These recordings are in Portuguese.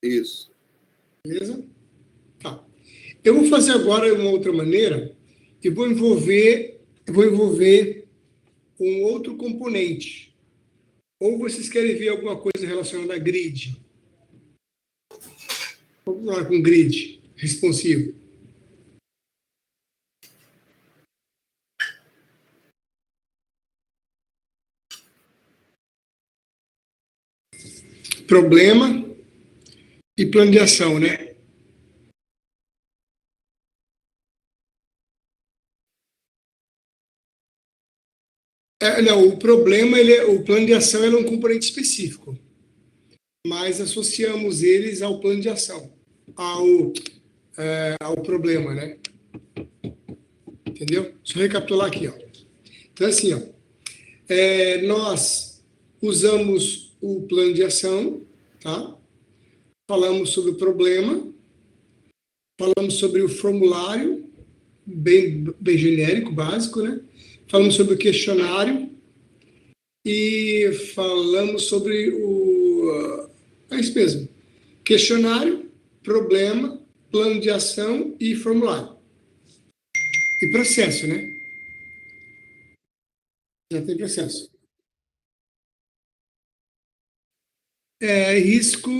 Isso. Beleza? Tá. Eu vou fazer agora uma outra maneira e vou envolver um outro componente. Ou vocês querem ver alguma coisa relacionada a grid? Vamos lá com grid responsivo. Problema e plano de ação, né? Não, o problema, o plano de ação é um componente específico, mas associamos eles ao plano de ação, ao problema, né? Entendeu? Deixa eu recapitular aqui, ó. Então, assim, ó, nós usamos o plano de ação, tá? Falamos sobre o problema, falamos sobre o formulário, bem genérico, básico, né? Falamos sobre o questionário e falamos sobre é isso mesmo, questionário, problema, plano de ação e formulário. E processo, né? Já tem processo. Risco,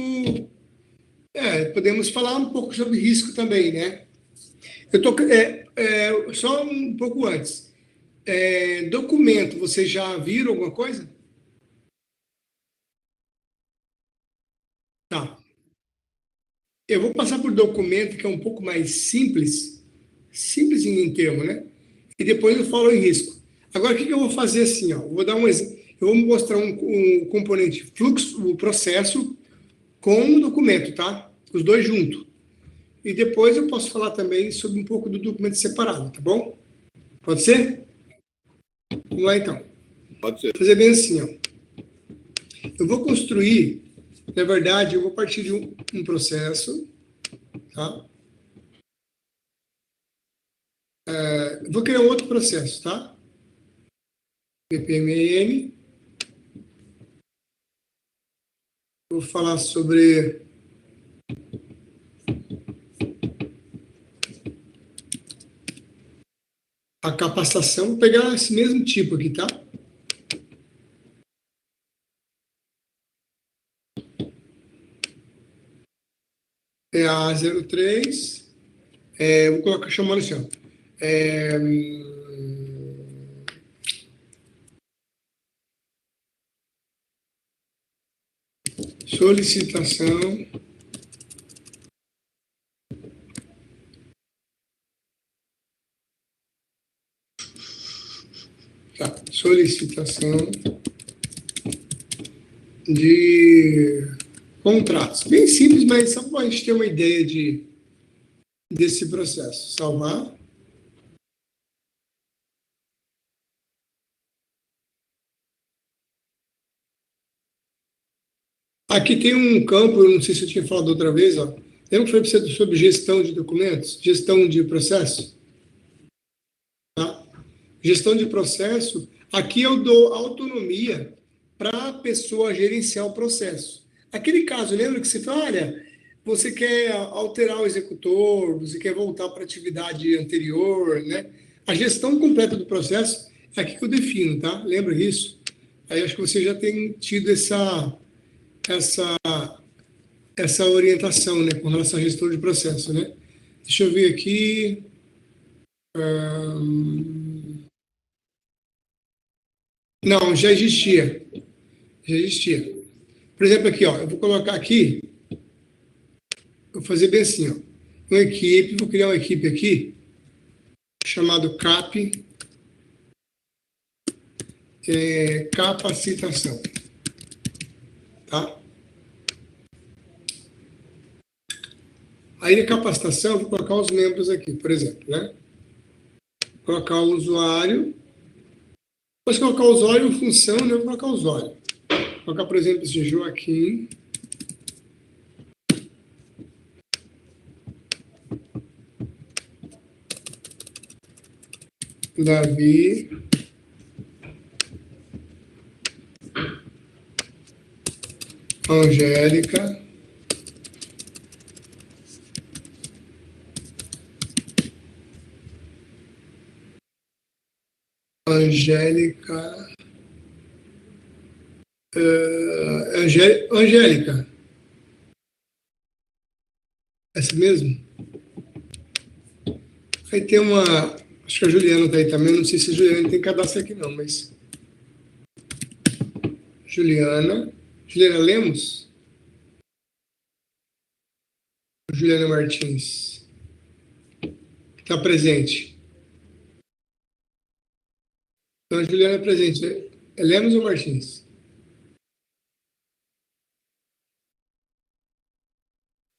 podemos falar um pouco sobre risco também, né? Eu tô, só um pouco antes. Documento, vocês já viram alguma coisa? Tá. Eu vou passar por documento, que é um pouco mais simples em termo, né? E depois eu falo em risco. Agora, o que eu vou fazer assim? Ó? Vou dar um exemplo. Eu vou mostrar um componente fluxo, o processo, com um documento, tá? Os dois juntos. E depois eu posso falar também sobre um pouco do documento separado, tá bom? Pode ser? Vamos lá, então. Pode ser. Vou fazer bem assim, ó. Eu vou construir, na verdade, eu vou partir de um processo, tá? Vou criar um outro processo, tá? PPMN. Vou falar sobre a capacitação. Vou pegar esse mesmo tipo aqui, tá? É a 03. Vou colocar chamando assim, ó. Solicitação solicitação de contratos. Bem simples, mas só para a gente ter uma ideia desse processo. Salvar. Aqui tem um campo, eu não sei se eu tinha falado outra vez, ó. Lembra que foi para você sobre gestão de documentos, gestão de processo? Tá? Gestão de processo, aqui eu dou autonomia para a pessoa gerenciar o processo. Aquele caso, lembra que você fala, olha, você quer alterar o executor, você quer voltar para a atividade anterior, né? A gestão completa do processo é aqui que eu defino, tá? Lembra disso? Aí acho que você já tem tido essa, essa orientação, né, com relação à gestão de processo, né? Deixa eu ver aqui. Não, já existia. Já existia. Por exemplo, aqui, ó, eu vou colocar aqui, vou fazer bem assim, ó, uma equipe, vou criar uma equipe aqui, chamado CAP, capacitação, tá? Aí na capacitação, eu vou colocar os membros aqui, por exemplo, né? Vou colocar o usuário, depois colocar o usuário em função, né? Eu vou colocar o usuário. Vou colocar, por exemplo, esse Joaquim, Davi, Angélica, Angélica. Angélica. Essa mesmo? Aí tem uma. Acho que a Juliana está aí também. Não sei se a Juliana tem cadastro aqui, não, mas. Juliana. Juliana Lemos? Juliana Martins. Está presente. Então, a Juliana é presente. É Lemos ou Martins?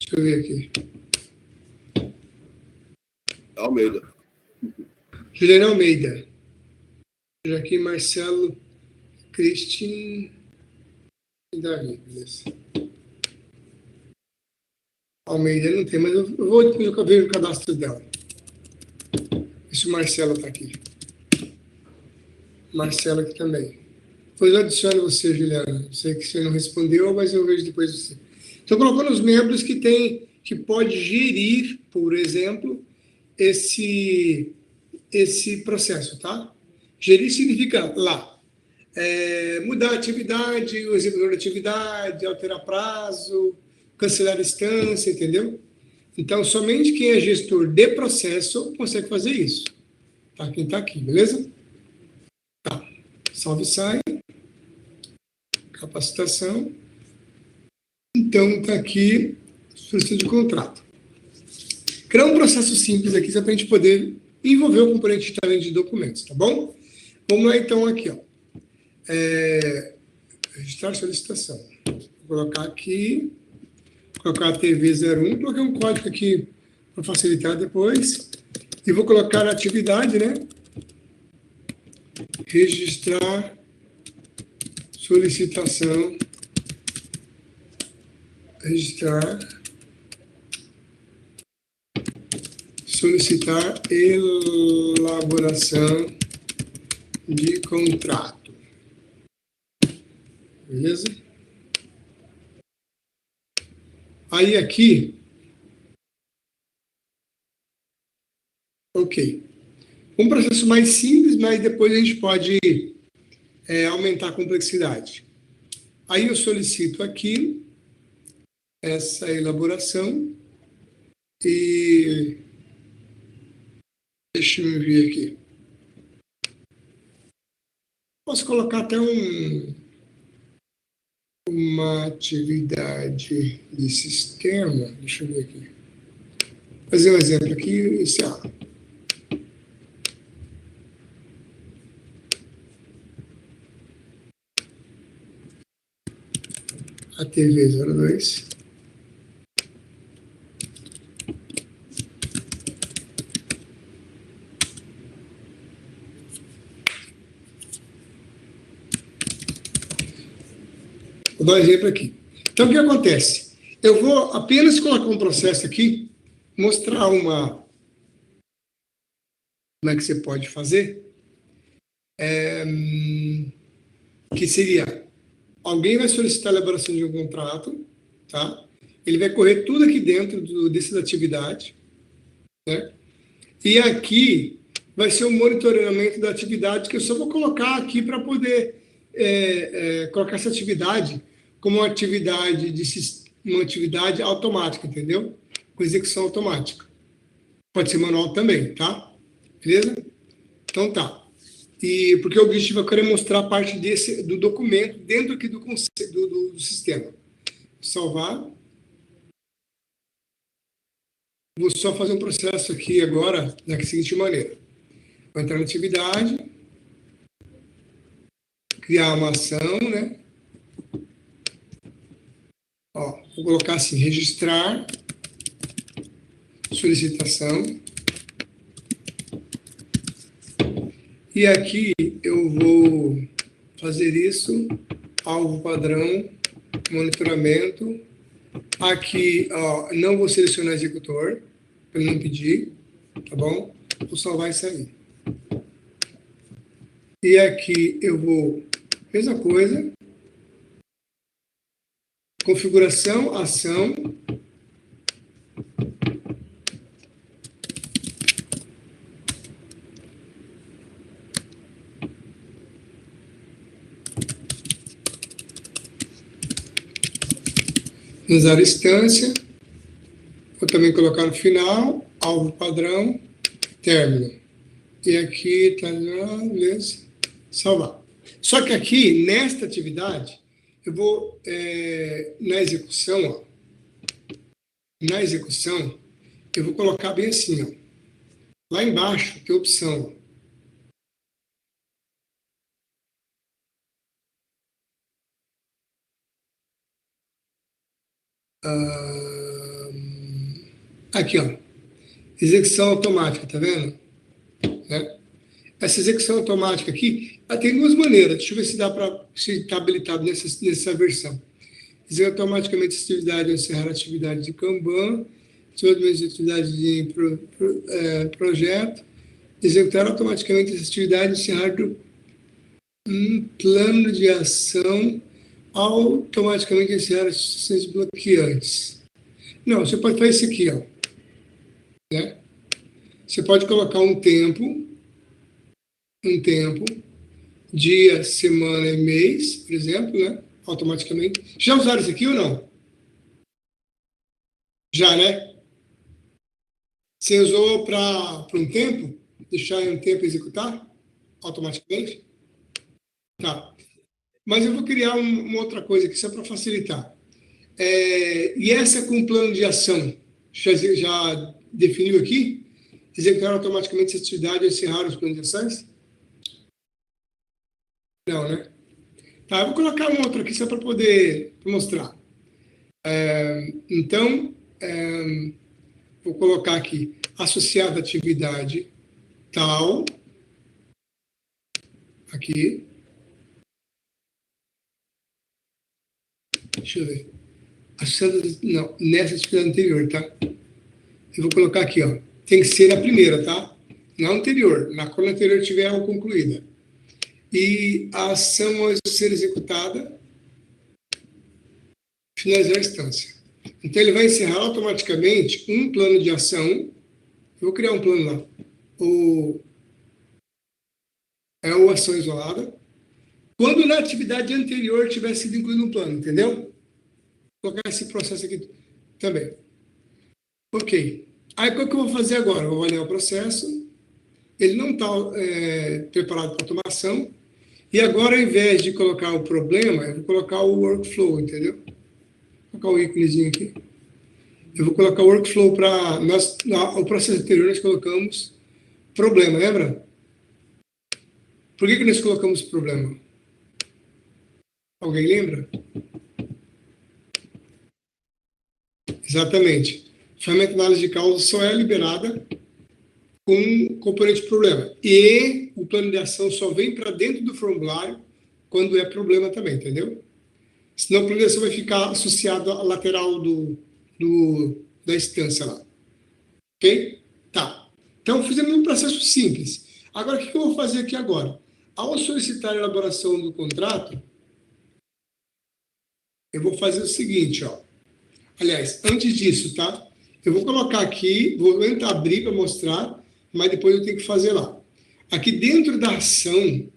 Deixa eu ver aqui. Almeida. Juliana Almeida. Aqui, Marcelo, Cristin e Davi. Beleza. Almeida não tem, mas eu vou ver o cadastro dela. Isso, Marcelo está aqui. Marcelo aqui também. Depois eu adiciono você, Juliana. Sei que você não respondeu, mas eu vejo depois você. Estou colocando os membros que pode gerir, por exemplo, esse processo, tá? Gerir significa lá. Mudar a atividade, o executor da atividade, alterar prazo, cancelar a instância, entendeu? Então, somente quem é gestor de processo consegue fazer isso. Tá? Quem está aqui, beleza? Tá. Salve, sai. Capacitação. Então, está aqui, solicitação de contrato. Criar um processo simples aqui, só para a gente poder envolver o componente de talento de documentos, tá bom? Vamos lá, então, aqui, ó. Registrar solicitação. Vou colocar aqui, colocar a TV01, coloquei um código aqui para facilitar depois. E vou colocar a atividade, né? Registrar solicitação. Registrar. Solicitar elaboração de contrato. Beleza? Aí aqui, ok. Um processo mais simples, mas depois a gente pode aumentar a complexidade. Aí eu solicito aqui essa elaboração e deixa eu ver aqui. Posso colocar até uma atividade de sistema. Deixa eu ver aqui. Fazer um exemplo aqui. Esse, a TV 02. Vou dar um exemplo aqui. Então, o que acontece? Eu vou apenas colocar um processo aqui, mostrar como é que você pode fazer, que seria, alguém vai solicitar a elaboração de um contrato, tá? Ele vai correr tudo aqui dentro dessas atividades, né? E aqui vai ser o monitoramento da atividade, que eu só vou colocar aqui para poder colocar essa atividade como uma atividade automática, entendeu? Com execução automática. Pode ser manual também, tá? Beleza? Então tá. E porque o objetivo é querer mostrar a parte do documento dentro aqui do sistema. Salvar. Vou só fazer um processo aqui agora da seguinte maneira. Vou entrar na atividade, criar uma ação, né? Ó, vou colocar assim, registrar solicitação. E aqui eu vou fazer isso, alvo padrão, monitoramento. Aqui, ó, não vou selecionar executor, para não pedir, tá bom? Vou salvar isso aí. E aqui eu vou, mesma coisa, configuração, ação. Usar instância. Vou também colocar no final, alvo padrão, término. E aqui, tá, beleza, salvar. Só que aqui, nesta atividade, eu vou, na execução, ó, eu vou colocar bem assim, ó. Lá embaixo tem a opção. Aqui, ó. Execução automática, tá vendo? Né? Essa execução automática aqui, ela tem duas maneiras. Deixa eu ver se dá para se está habilitado nessa versão. Executar automaticamente essa atividade, encerrar a atividade de Kanban, desenvolvimento de atividade de projeto, executar automaticamente essa atividade, encerrar um plano de ação, automaticamente encerrar as instruções bloqueantes. Não, você pode fazer isso aqui, ó. Né? Você pode colocar um tempo, dia, semana e mês, por exemplo, né? Automaticamente. Já usaram isso aqui ou não? Já, né? Você usou para um tempo? Deixar em um tempo executar? Automaticamente? Tá. Mas eu vou criar uma outra coisa aqui, só para facilitar. E essa com plano de ação? Já definiu aqui? Executar automaticamente essa atividade e encerrar os planos de ações? Não, né? Tá, eu vou colocar um outro aqui só para poder mostrar. Então, vou colocar aqui, associada à atividade tal, aqui. Deixa eu ver. Associada, não, nessa atividade anterior, tá? Eu vou colocar aqui, ó. Tem que ser a primeira, tá? Não a anterior. Quando a anterior tiver ela concluída. E a ação a ser executada, finalizar a instância. Então, ele vai encerrar automaticamente um plano de ação. Eu vou criar um plano lá. O ação isolada. Quando na atividade anterior tivesse sido incluído no plano, entendeu? Vou colocar esse processo aqui também. Ok. Aí, o que eu vou fazer agora? Eu vou olhar o processo. Ele não está preparado para automação. E agora, ao invés de colocar o problema, eu vou colocar o workflow, entendeu? Vou colocar o íconezinho aqui. Eu vou colocar o workflow para... O processo anterior nós colocamos problema, lembra? Por que nós colocamos problema? Alguém lembra? Exatamente. A ferramenta de análise de causa só é liberada com componente problema. E o plano de ação só vem para dentro do formulário quando é problema também, entendeu? Senão o plano de ação vai ficar associado à lateral da instância lá. Ok? Tá. Então, fizemos um processo simples. Agora, o que eu vou fazer aqui agora? Ao solicitar a elaboração do contrato, eu vou fazer o seguinte, ó. Aliás, antes disso, tá? Eu vou colocar aqui, vou abrir para mostrar, mas depois eu tenho que fazer lá. Aqui dentro da ação,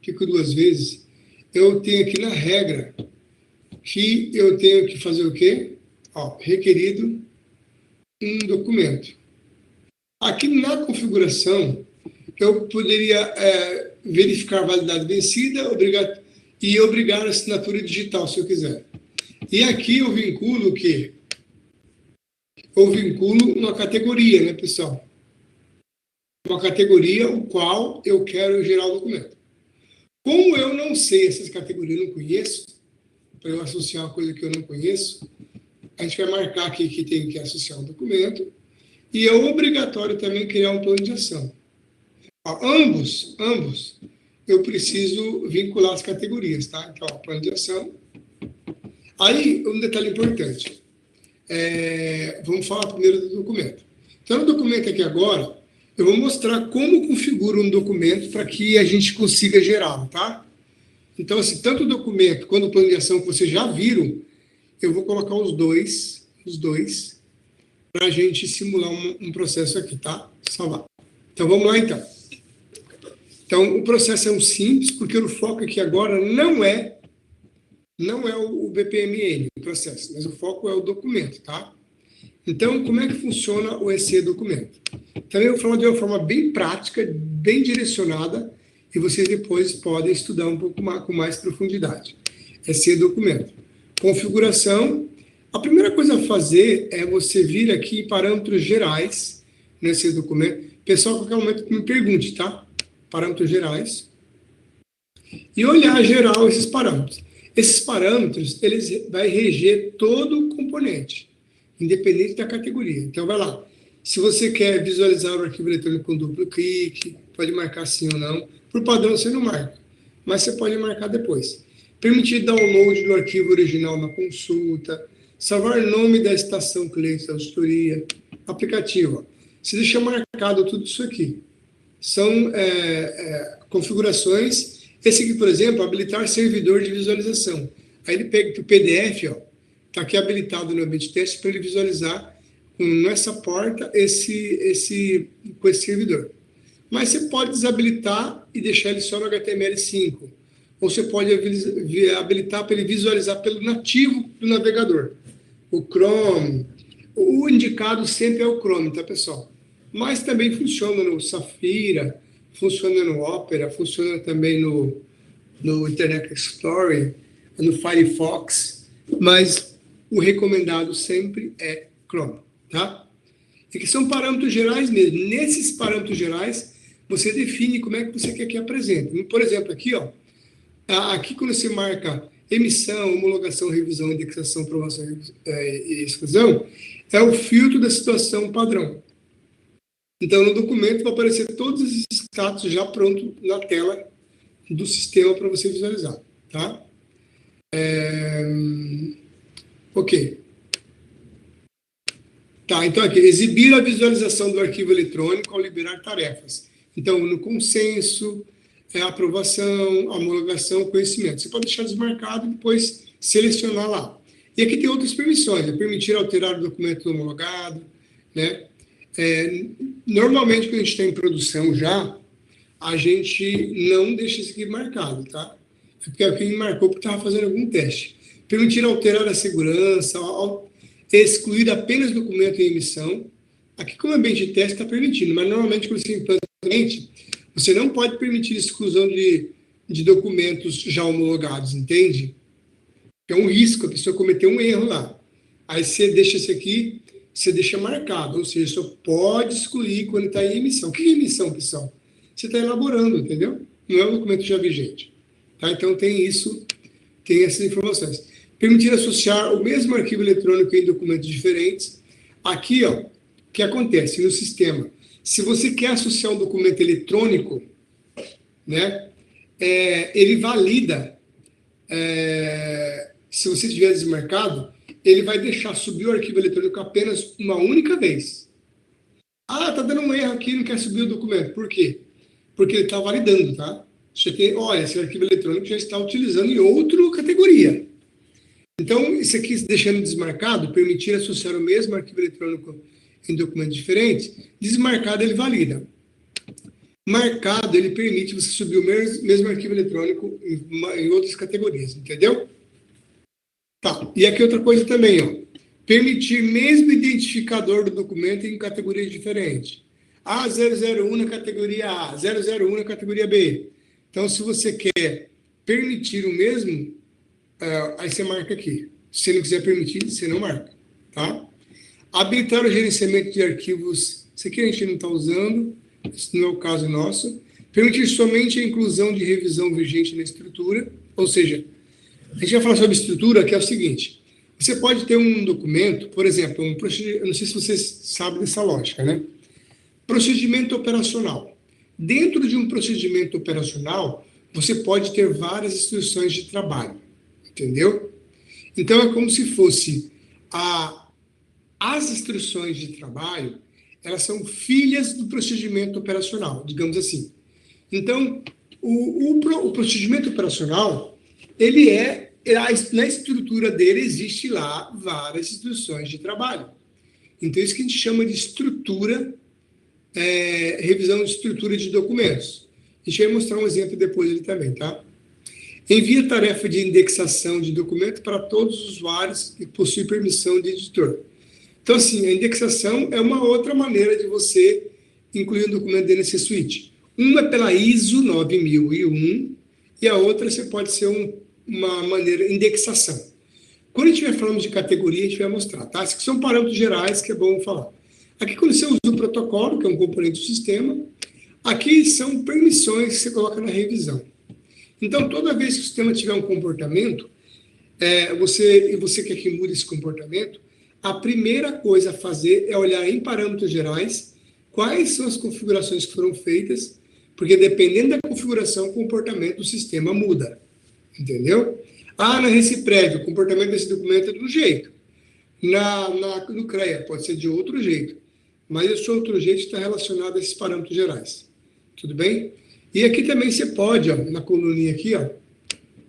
fico duas vezes, eu tenho aqui na regra que eu tenho que fazer o quê? Ó, requerido um documento. Aqui na configuração, eu poderia verificar a validade vencida e obrigar a assinatura digital, se eu quiser. E aqui eu vinculo o quê? Eu vinculo uma categoria, né, pessoal? Uma categoria o qual eu quero gerar o documento. Como eu não sei essas categorias, eu não conheço, para eu associar uma coisa que eu não conheço, a gente vai marcar aqui que tem que associar um documento, e é obrigatório também criar um plano de ação. Ó, ambos, eu preciso vincular as categorias, tá? Então, ó, plano de ação. Aí, um detalhe importante. Vamos falar primeiro do documento. Então, no documento aqui agora, eu vou mostrar como configura um documento para que a gente consiga gerá-lo, tá? Então, assim, tanto o documento quanto o plano de ação que vocês já viram, eu vou colocar os dois, para a gente simular um processo aqui, tá? Salvar. Então, vamos lá, então. Então, o processo é um simples, porque o foco aqui agora não é não é o BPMN, o processo, mas o foco é o documento, tá? Então, como é que funciona o EC documento? Também eu vou falar de uma forma bem prática, bem direcionada, e vocês depois podem estudar um pouco mais, com mais profundidade. EC documento. Configuração. A primeira coisa a fazer é você vir aqui em parâmetros gerais, nesse documento. Pessoal, a qualquer momento me pergunte, tá? Parâmetros gerais. E olhar geral esses parâmetros. Esses parâmetros, eles vai reger todo o componente, independente da categoria. Então, vai lá. Se você quer visualizar o arquivo eletrônico com duplo clique, pode marcar sim ou não. Por padrão, você não marca, mas você pode marcar depois. Permitir download do arquivo original na consulta, salvar nome da estação cliente da auditoria, aplicativo. Você deixa marcado tudo isso aqui. São configurações. Esse aqui, por exemplo, habilitar servidor de visualização. Aí ele pega o PDF, ó, está aqui habilitado no ambiente de teste para ele visualizar nessa porta com esse servidor. Mas você pode desabilitar e deixar ele só no HTML5. Ou você pode habilitar para ele visualizar pelo nativo do navegador. O Chrome. O indicado sempre é o Chrome, tá, pessoal? Mas também funciona no Safira, funciona no Opera, funciona também no Internet Explorer, no Firefox, mas o recomendado sempre é Chrome, tá? E que são parâmetros gerais mesmo. Nesses parâmetros gerais, você define como é que você quer que apresente. Por exemplo, aqui, ó, aqui quando você marca emissão, homologação, revisão, indexação, aprovação e exclusão, é o filtro da situação padrão. Então, no documento vai aparecer todos esses status já pronto na tela do sistema para você visualizar, tá? Ok. Tá, então aqui, exibir a visualização do arquivo eletrônico ao liberar tarefas. Então, no consenso, aprovação, homologação, conhecimento. Você pode deixar desmarcado e depois selecionar lá. E aqui tem outras permissões, permitir alterar o documento homologado, né? Normalmente, quando a gente está em produção já, a gente não deixa isso aqui marcado, tá? Porque alguém marcou porque estava fazendo algum teste. Permitir alterar a segurança, excluir apenas documento em emissão. Aqui, como ambiente de teste, está permitindo, mas normalmente, quando você implanta o ambiente, você não pode permitir exclusão de documentos já homologados, entende? É um risco, a pessoa cometer um erro lá. Aí você deixa esse aqui, você deixa marcado, ou seja, só pode excluir quando está em emissão. O que é emissão, pessoal? Você está elaborando, entendeu? Não é um documento já vigente. Tá? Então, tem isso, tem essas informações. Permitir associar o mesmo arquivo eletrônico em documentos diferentes. Aqui, ó, o que acontece no sistema? Se você quer associar um documento eletrônico, né, ele valida, se você tiver desmarcado, ele vai deixar subir o arquivo eletrônico apenas uma única vez. Ah, tá dando um erro aqui, não quer subir o documento. Por quê? Porque ele está validando, tá? Você tem, olha, esse arquivo eletrônico já está utilizando em outra categoria. Então, isso aqui, deixando desmarcado, permitir associar o mesmo arquivo eletrônico em documentos diferentes, desmarcado ele valida. Marcado, ele permite você subir o mesmo arquivo eletrônico em outras categorias, entendeu? Tá, e aqui outra coisa também, ó. Permitir mesmo identificador do documento em categorias diferentes. A001 na categoria A, 001 na categoria B. Então, se você quer permitir o mesmo, aí você marca aqui. Se não quiser permitir, você não marca, tá? Habilitar o gerenciamento de arquivos, isso aqui a gente não está usando, isso não é o caso nosso. Permitir somente a inclusão de revisão vigente na estrutura, ou seja, a gente vai falar sobre estrutura, que é o seguinte, você pode ter um documento, por exemplo, eu não sei se vocês sabem dessa lógica, né? Procedimento operacional. Dentro de um procedimento operacional, você pode ter várias instruções de trabalho, entendeu? Então, é como se fosse as instruções de trabalho, elas são filhas do procedimento operacional, digamos assim. Então, o procedimento operacional, ele na estrutura dele existe lá várias instruções de trabalho. Então, isso que a gente chama de estrutura, revisão de estrutura de documentos. A gente vai mostrar um exemplo depois ali também, tá? Envia tarefa de indexação de documento para todos os usuários que possuem permissão de editor. Então, assim, a indexação é uma outra maneira de você incluir um documento dentro desse suite. Uma é pela ISO 9001 e a outra você pode ser uma maneira de indexação. Quando a gente estiver falando de categoria, a gente vai mostrar, tá? Esses são parâmetros gerais que é bom falar. Aqui, quando você usa o protocolo, que é um componente do sistema, aqui são permissões que você coloca na revisão. Então, toda vez que o sistema tiver um comportamento, você quer que mude esse comportamento, a primeira coisa a fazer é olhar em parâmetros gerais quais são as configurações que foram feitas, porque dependendo da configuração, o comportamento do sistema muda. Entendeu? Na Recipred, o comportamento desse documento é de um jeito. No CREA, pode ser de outro jeito. Mas esse outro jeito está relacionado a esses parâmetros gerais. Tudo bem? E aqui também você pode, ó, na coluninha aqui, ó,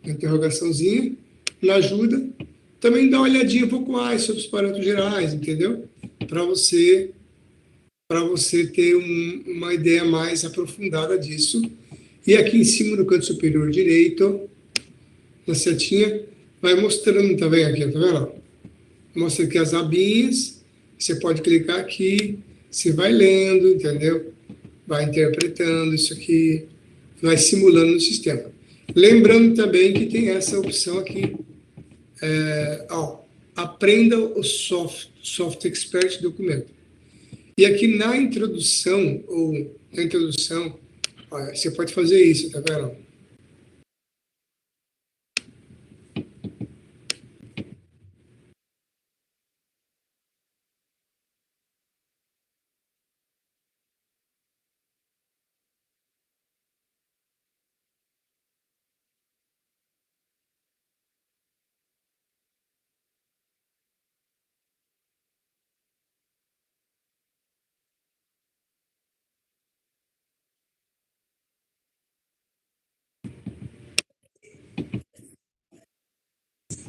na interrogaçãozinha, na ajuda, também dar uma olhadinha um pouco mais sobre os parâmetros gerais, entendeu? Para você ter uma ideia mais aprofundada disso. E aqui em cima, no canto superior direito, na setinha, vai mostrando, tá vendo aqui, tá vendo? Mostra aqui as abinhas, você pode clicar aqui, você vai lendo, entendeu? Vai interpretando isso aqui, vai simulando no sistema. Lembrando também que tem essa opção aqui, aprenda o Soft Expert documento. E aqui na introdução, você pode fazer isso, tá vendo?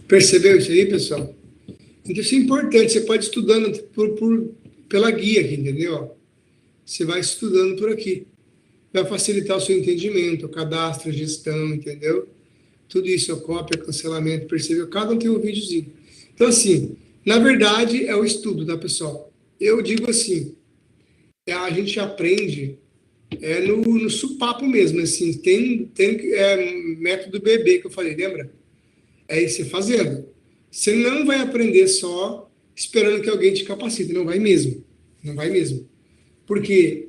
Percebeu isso aí, pessoal? Então, isso é importante. Você pode ir estudando pela guia aqui, entendeu? Você vai estudando por aqui. Vai facilitar o seu entendimento, o cadastro, a gestão, entendeu? Tudo isso, a cópia, cancelamento, percebeu? Cada um tem um videozinho. Então, assim, na verdade, é o estudo, tá, pessoal? Eu digo assim, a gente aprende no supapo mesmo, assim, tem método bebê que eu falei, lembra? É isso, você fazendo. Você não vai aprender só esperando que alguém te capacite, não vai mesmo. Não vai mesmo. Porque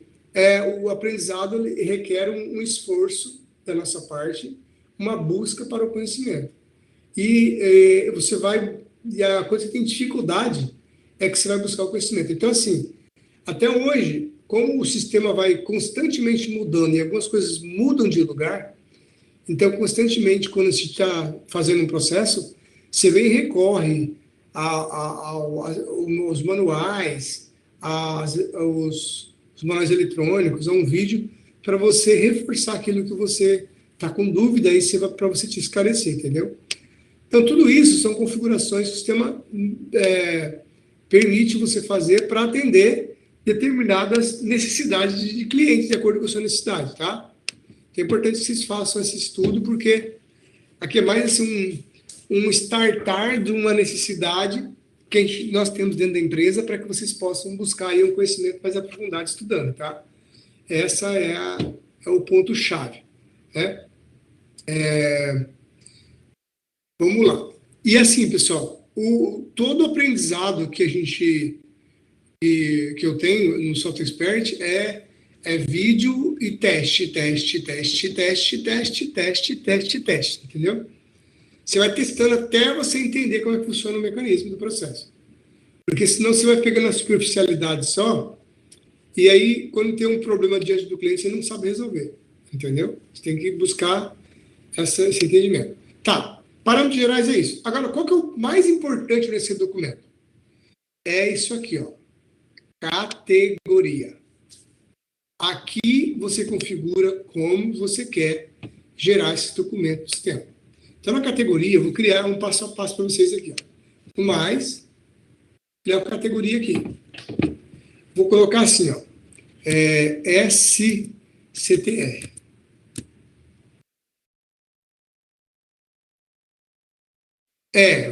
o aprendizado requer um esforço da nossa parte, uma busca para o conhecimento. E a coisa que tem dificuldade é que você vai buscar o conhecimento. Então, assim, até hoje, como o sistema vai constantemente mudando e algumas coisas mudam de lugar, então, constantemente, quando você está fazendo um processo, você vem e recorre aos manuais, os manuais eletrônicos, a um vídeo, para você reforçar aquilo que você está com dúvida, para você te esclarecer, entendeu? Então, tudo isso são configurações que o sistema permite você fazer para atender determinadas necessidades de clientes, de acordo com a sua necessidade, tá? É importante que vocês façam esse estudo, porque aqui é mais assim, um startar de uma necessidade que nós temos dentro da empresa para que vocês possam buscar aí um conhecimento mais aprofundado estudando, tá? Essa é o ponto-chave, né? Vamos lá. E assim, pessoal, todo aprendizado que eu tenho no Software Expert é vídeo e teste, entendeu? Você vai testando até você entender como é que funciona o mecanismo do processo. Porque senão você vai pegando a superficialidade só, e aí, quando tem um problema diante do cliente, você não sabe resolver, entendeu? Você tem que buscar esse entendimento. Tá, parâmetros gerais é isso. Agora, qual que é o mais importante nesse documento? É isso aqui, ó. Categoria. Aqui você configura como você quer gerar esse documento do sistema. Então, na categoria, eu vou criar um passo a passo para vocês aqui. Ó. Mais, criar a categoria aqui. Vou colocar assim, ó, SCTR.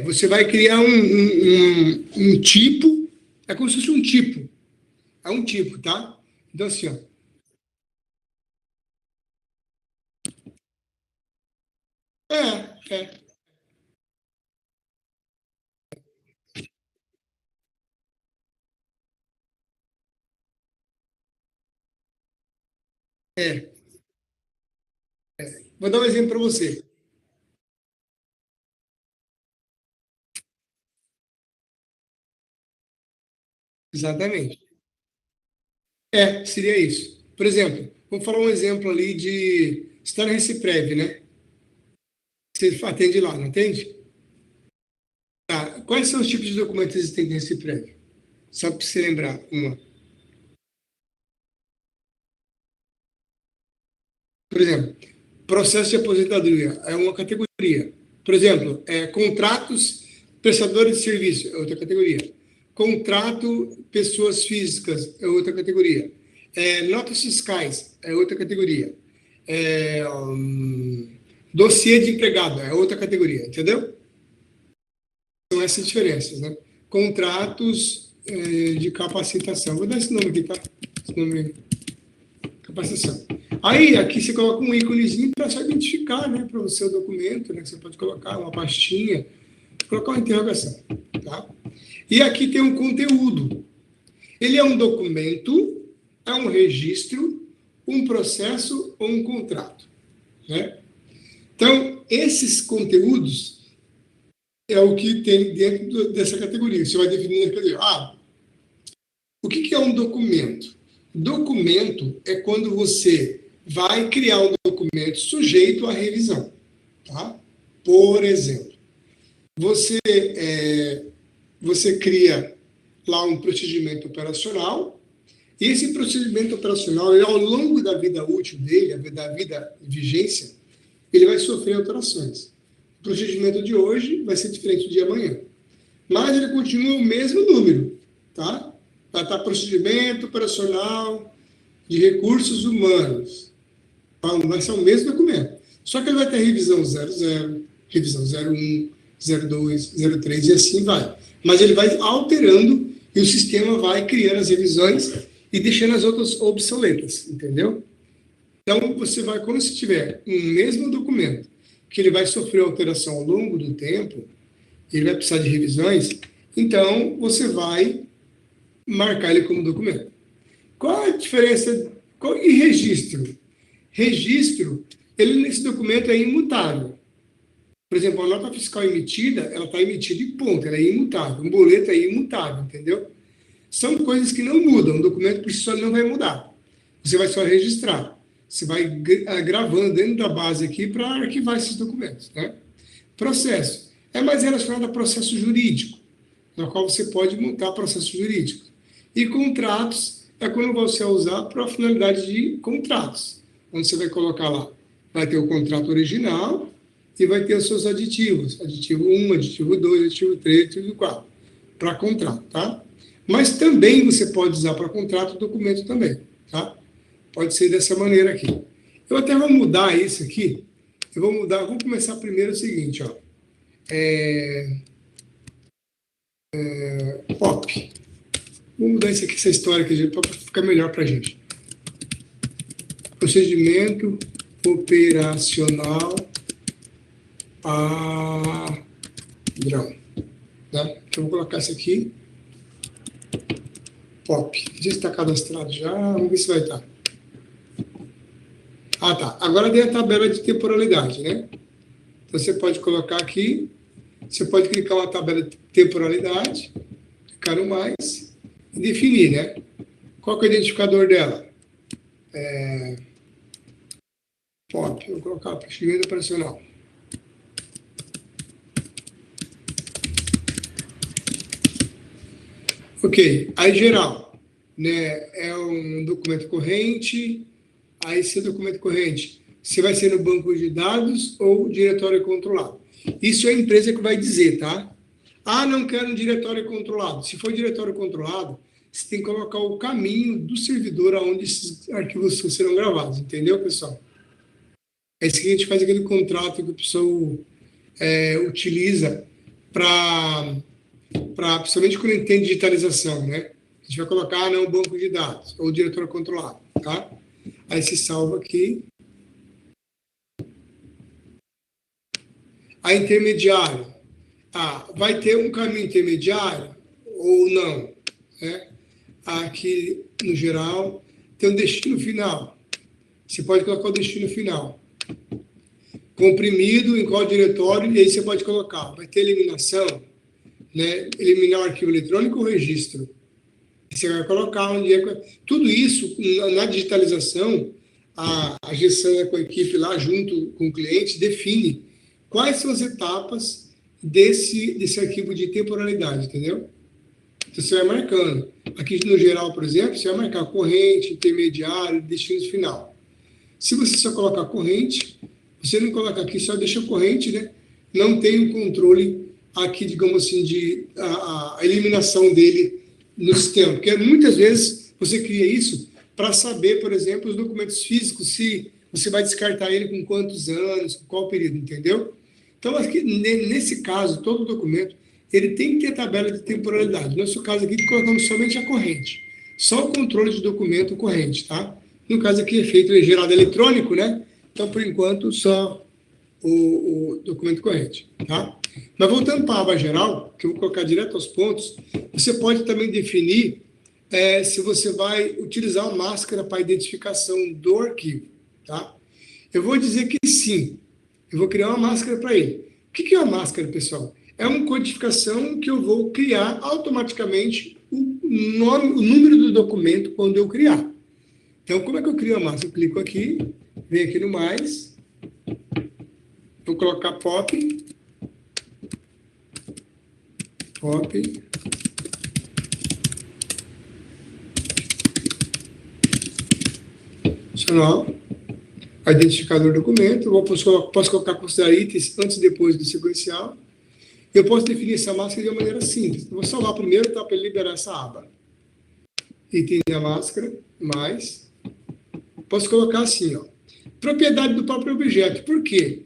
Você vai criar um tipo, é como se fosse um tipo, é um tipo, tá? Então, assim, ó, é, é. Vou dar um exemplo para você. Exatamente. Seria isso. Por exemplo, vamos falar um exemplo ali de história Reciprev, né? Você atende lá, não atende? Tá. Quais são os tipos de documentos existentes em Reciprev? Só para você lembrar uma. Por exemplo, processo de aposentadoria é uma categoria. Por exemplo, contratos prestadores de serviço é outra categoria. Contrato pessoas físicas é outra categoria. Notas fiscais é outra categoria. É, dossiê de empregado é outra categoria, entendeu? São essas diferenças, né? Contratos de capacitação. Vou dar esse nome aqui, tá? Esse nome, capacitação. Aí, aqui você coloca um íconezinho para só identificar, né, para o seu documento, né, que você pode colocar uma pastinha, colocar uma interrogação, tá? E aqui tem um conteúdo. Ele é um documento, é um registro, um processo ou um contrato, né? Então, esses conteúdos é o que tem dentro dessa categoria. Você vai definir a categoria. O que é um documento? Documento é quando você vai criar um documento sujeito à revisão. Tá? Por exemplo, você, você cria lá um procedimento operacional, e esse procedimento operacional, ao longo da vida útil dele, da vida de vigência, ele vai sofrer alterações. O procedimento de hoje vai ser diferente do de amanhã. Mas ele continua o mesmo número, tá? Vai estar procedimento operacional de recursos humanos. Então, vai ser o mesmo documento. Só que ele vai ter revisão 00, revisão 01, 02, 03 e assim vai. Mas ele vai alterando e o sistema vai criando as revisões e deixando as outras obsoletas, entendeu? Então, você vai, quando você tiver um mesmo documento, que ele vai sofrer alteração ao longo do tempo, ele vai precisar de revisões, então você vai marcar ele como documento. Qual a diferença? E registro? Registro, ele nesse documento é imutável. Por exemplo, a nota fiscal emitida, ela está emitida e ponto, ela é imutável. Um boleto é imutável, entendeu? São coisas que não mudam, o documento por si só não vai mudar. Você vai só registrar. Você vai gravando dentro da base aqui para arquivar esses documentos, né? Processo. É mais relacionado a processo jurídico, no qual você pode montar processo jurídico. E contratos é quando você vai usar para a finalidade de contratos, onde você vai colocar lá, vai ter o contrato original e vai ter os seus aditivos, aditivo um, aditivo 2, aditivo 3, aditivo 4, para contrato, tá? Mas também você pode usar para contrato documento também, tá? Pode ser dessa maneira aqui. Eu até vou mudar isso aqui, vamos começar primeiro o seguinte, ó, POP. Vamos mudar isso aqui, essa história aqui, para ficar melhor para a gente. Procedimento operacional padrão. Né? Então, vou colocar isso aqui. POP. Não sei se está cadastrado já. Vamos ver se vai estar. Tá. Agora tem a tabela de temporalidade, né? Então, você pode colocar aqui. Você pode clicar uma tabela de temporalidade, clicar no mais e definir, né? Qual que é o identificador dela? POP. Vou colocar procedimento operacional. Ok, aí geral, né, é um documento corrente, aí esse documento corrente, se vai ser no banco de dados ou diretório controlado. Isso é a empresa que vai dizer, tá? Não quero um diretório controlado. Se for diretório controlado, você tem que colocar o caminho do servidor aonde esses arquivos serão gravados, entendeu, pessoal? É isso que a gente faz aquele contrato que o pessoal utiliza principalmente quando tem digitalização, né? A gente vai colocar no banco de dados, ou diretor controlado, tá? Aí se salva aqui. A intermediário. Vai ter um caminho intermediário ou não? Né? Aqui, no geral, tem um destino final. Você pode colocar o destino final. Comprimido, em qual diretório, e aí você pode colocar. Vai ter eliminação, né? Eliminar o arquivo eletrônico ou registro. Você vai colocar onde é. Tudo isso, na digitalização, a gestão com a equipe lá, junto com o cliente, define quais são as etapas desse arquivo de temporalidade, entendeu? Então, você vai marcando. Aqui, no geral, por exemplo, você vai marcar corrente, intermediário, destino final. Se você só colocar corrente, você não coloca aqui, só deixa corrente, né? Não tem o controle aqui, digamos assim, de a eliminação dele no sistema. Porque muitas vezes você cria isso para saber, por exemplo, os documentos físicos, se você vai descartar ele com quantos anos, com qual período, entendeu? Então, aqui, nesse caso, todo documento, ele tem que ter tabela de temporalidade. No nosso caso aqui, colocamos somente a corrente. Só o controle de documento corrente, tá? No caso aqui, é feito gerado eletrônico, né? Então, por enquanto, só o documento corrente, tá? Mas voltando para a aba geral, que eu vou colocar direto aos pontos, você pode também definir se você vai utilizar a máscara para identificação do arquivo, tá? Eu vou dizer que sim. Eu vou criar uma máscara para ele. O que é uma máscara, pessoal? É uma codificação que eu vou criar automaticamente o número do documento quando eu criar. Então, como é que eu crio a máscara? Eu clico aqui, venho aqui no mais, vou colocar pop, opcional, identificador do documento, eu posso colocar considerar itens antes e depois do sequencial. Eu posso definir essa máscara de uma maneira simples. Eu vou salvar primeiro, tá, para liberar essa aba. Item da máscara, mais. Posso colocar assim, ó, propriedade do próprio objeto. Por quê?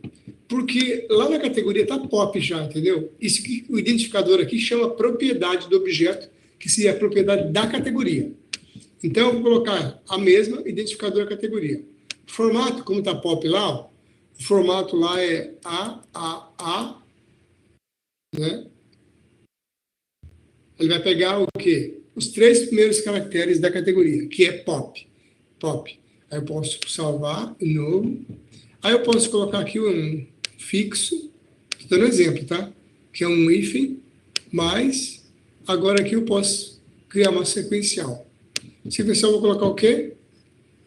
Porque lá na categoria está POP já, entendeu? Isso que o identificador aqui chama propriedade do objeto, que seria a propriedade da categoria. Então, eu vou colocar a mesma identificador da categoria. Formato, como está POP lá, ó, o formato lá é AAA, né? Ele vai pegar o quê? Os 3 primeiros caracteres da categoria, que é POP. Aí eu posso salvar de novo. Aí eu posso colocar aqui um fixo, estou dando um exemplo, tá? Que é um hífen, mas agora aqui eu posso criar uma sequencial. Sequencial eu vou colocar o quê?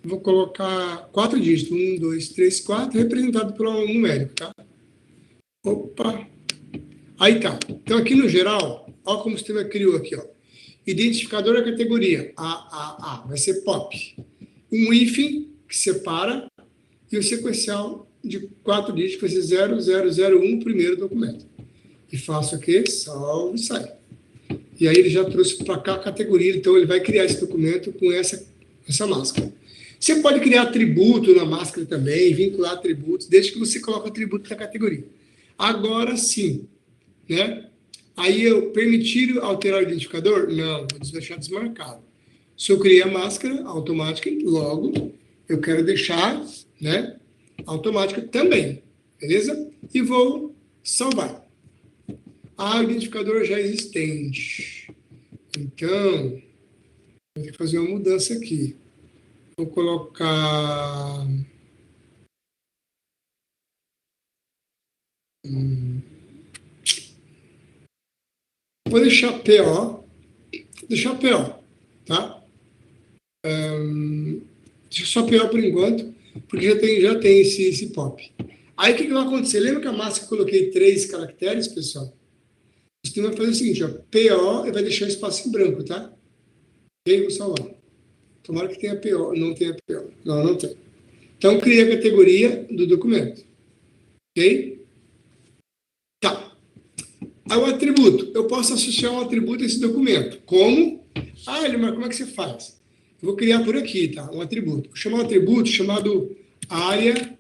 Vou colocar 4 dígitos, 1, 2, 3, 4, representado por um numérico, tá? Opa! Aí tá. Então aqui no geral, olha como o sistema criou aqui, ó. Identificador da categoria, vai ser POP. Um hífen que separa e o sequencial de 4 dígitos vai ser 0001, primeiro documento. E faço aqui, salvo e sai. E aí ele já trouxe para cá a categoria, então ele vai criar esse documento com essa máscara. Você pode criar atributo na máscara também, vincular atributos, desde que você coloque o atributo da categoria. Agora sim, né? Aí eu permitir alterar o identificador? Não, vou deixar desmarcado. Se eu criei a máscara automática, logo eu quero deixar, né, automática também, beleza? E vou salvar. O identificador já é existente. Então, vou ter que fazer uma mudança aqui. Vou colocar... Vou deixar PO. Tá? Deixa só PO por enquanto, porque já tem esse POP. Aí o que vai acontecer? Lembra que a máscara eu coloquei 3 caracteres, pessoal? O sistema vai fazer o seguinte, ó, PO e vai deixar espaço em branco, tá? Ok? Vou salvar. Tomara que tenha PO, não tenha PO. Não tem. Então, criei a categoria do documento. Ok? Tá. Aí o atributo. Eu posso associar um atributo a esse documento. Como? Elimar, como é que você faz? Eu vou criar por aqui, tá? Um atributo. Vou chamar um atributo chamado área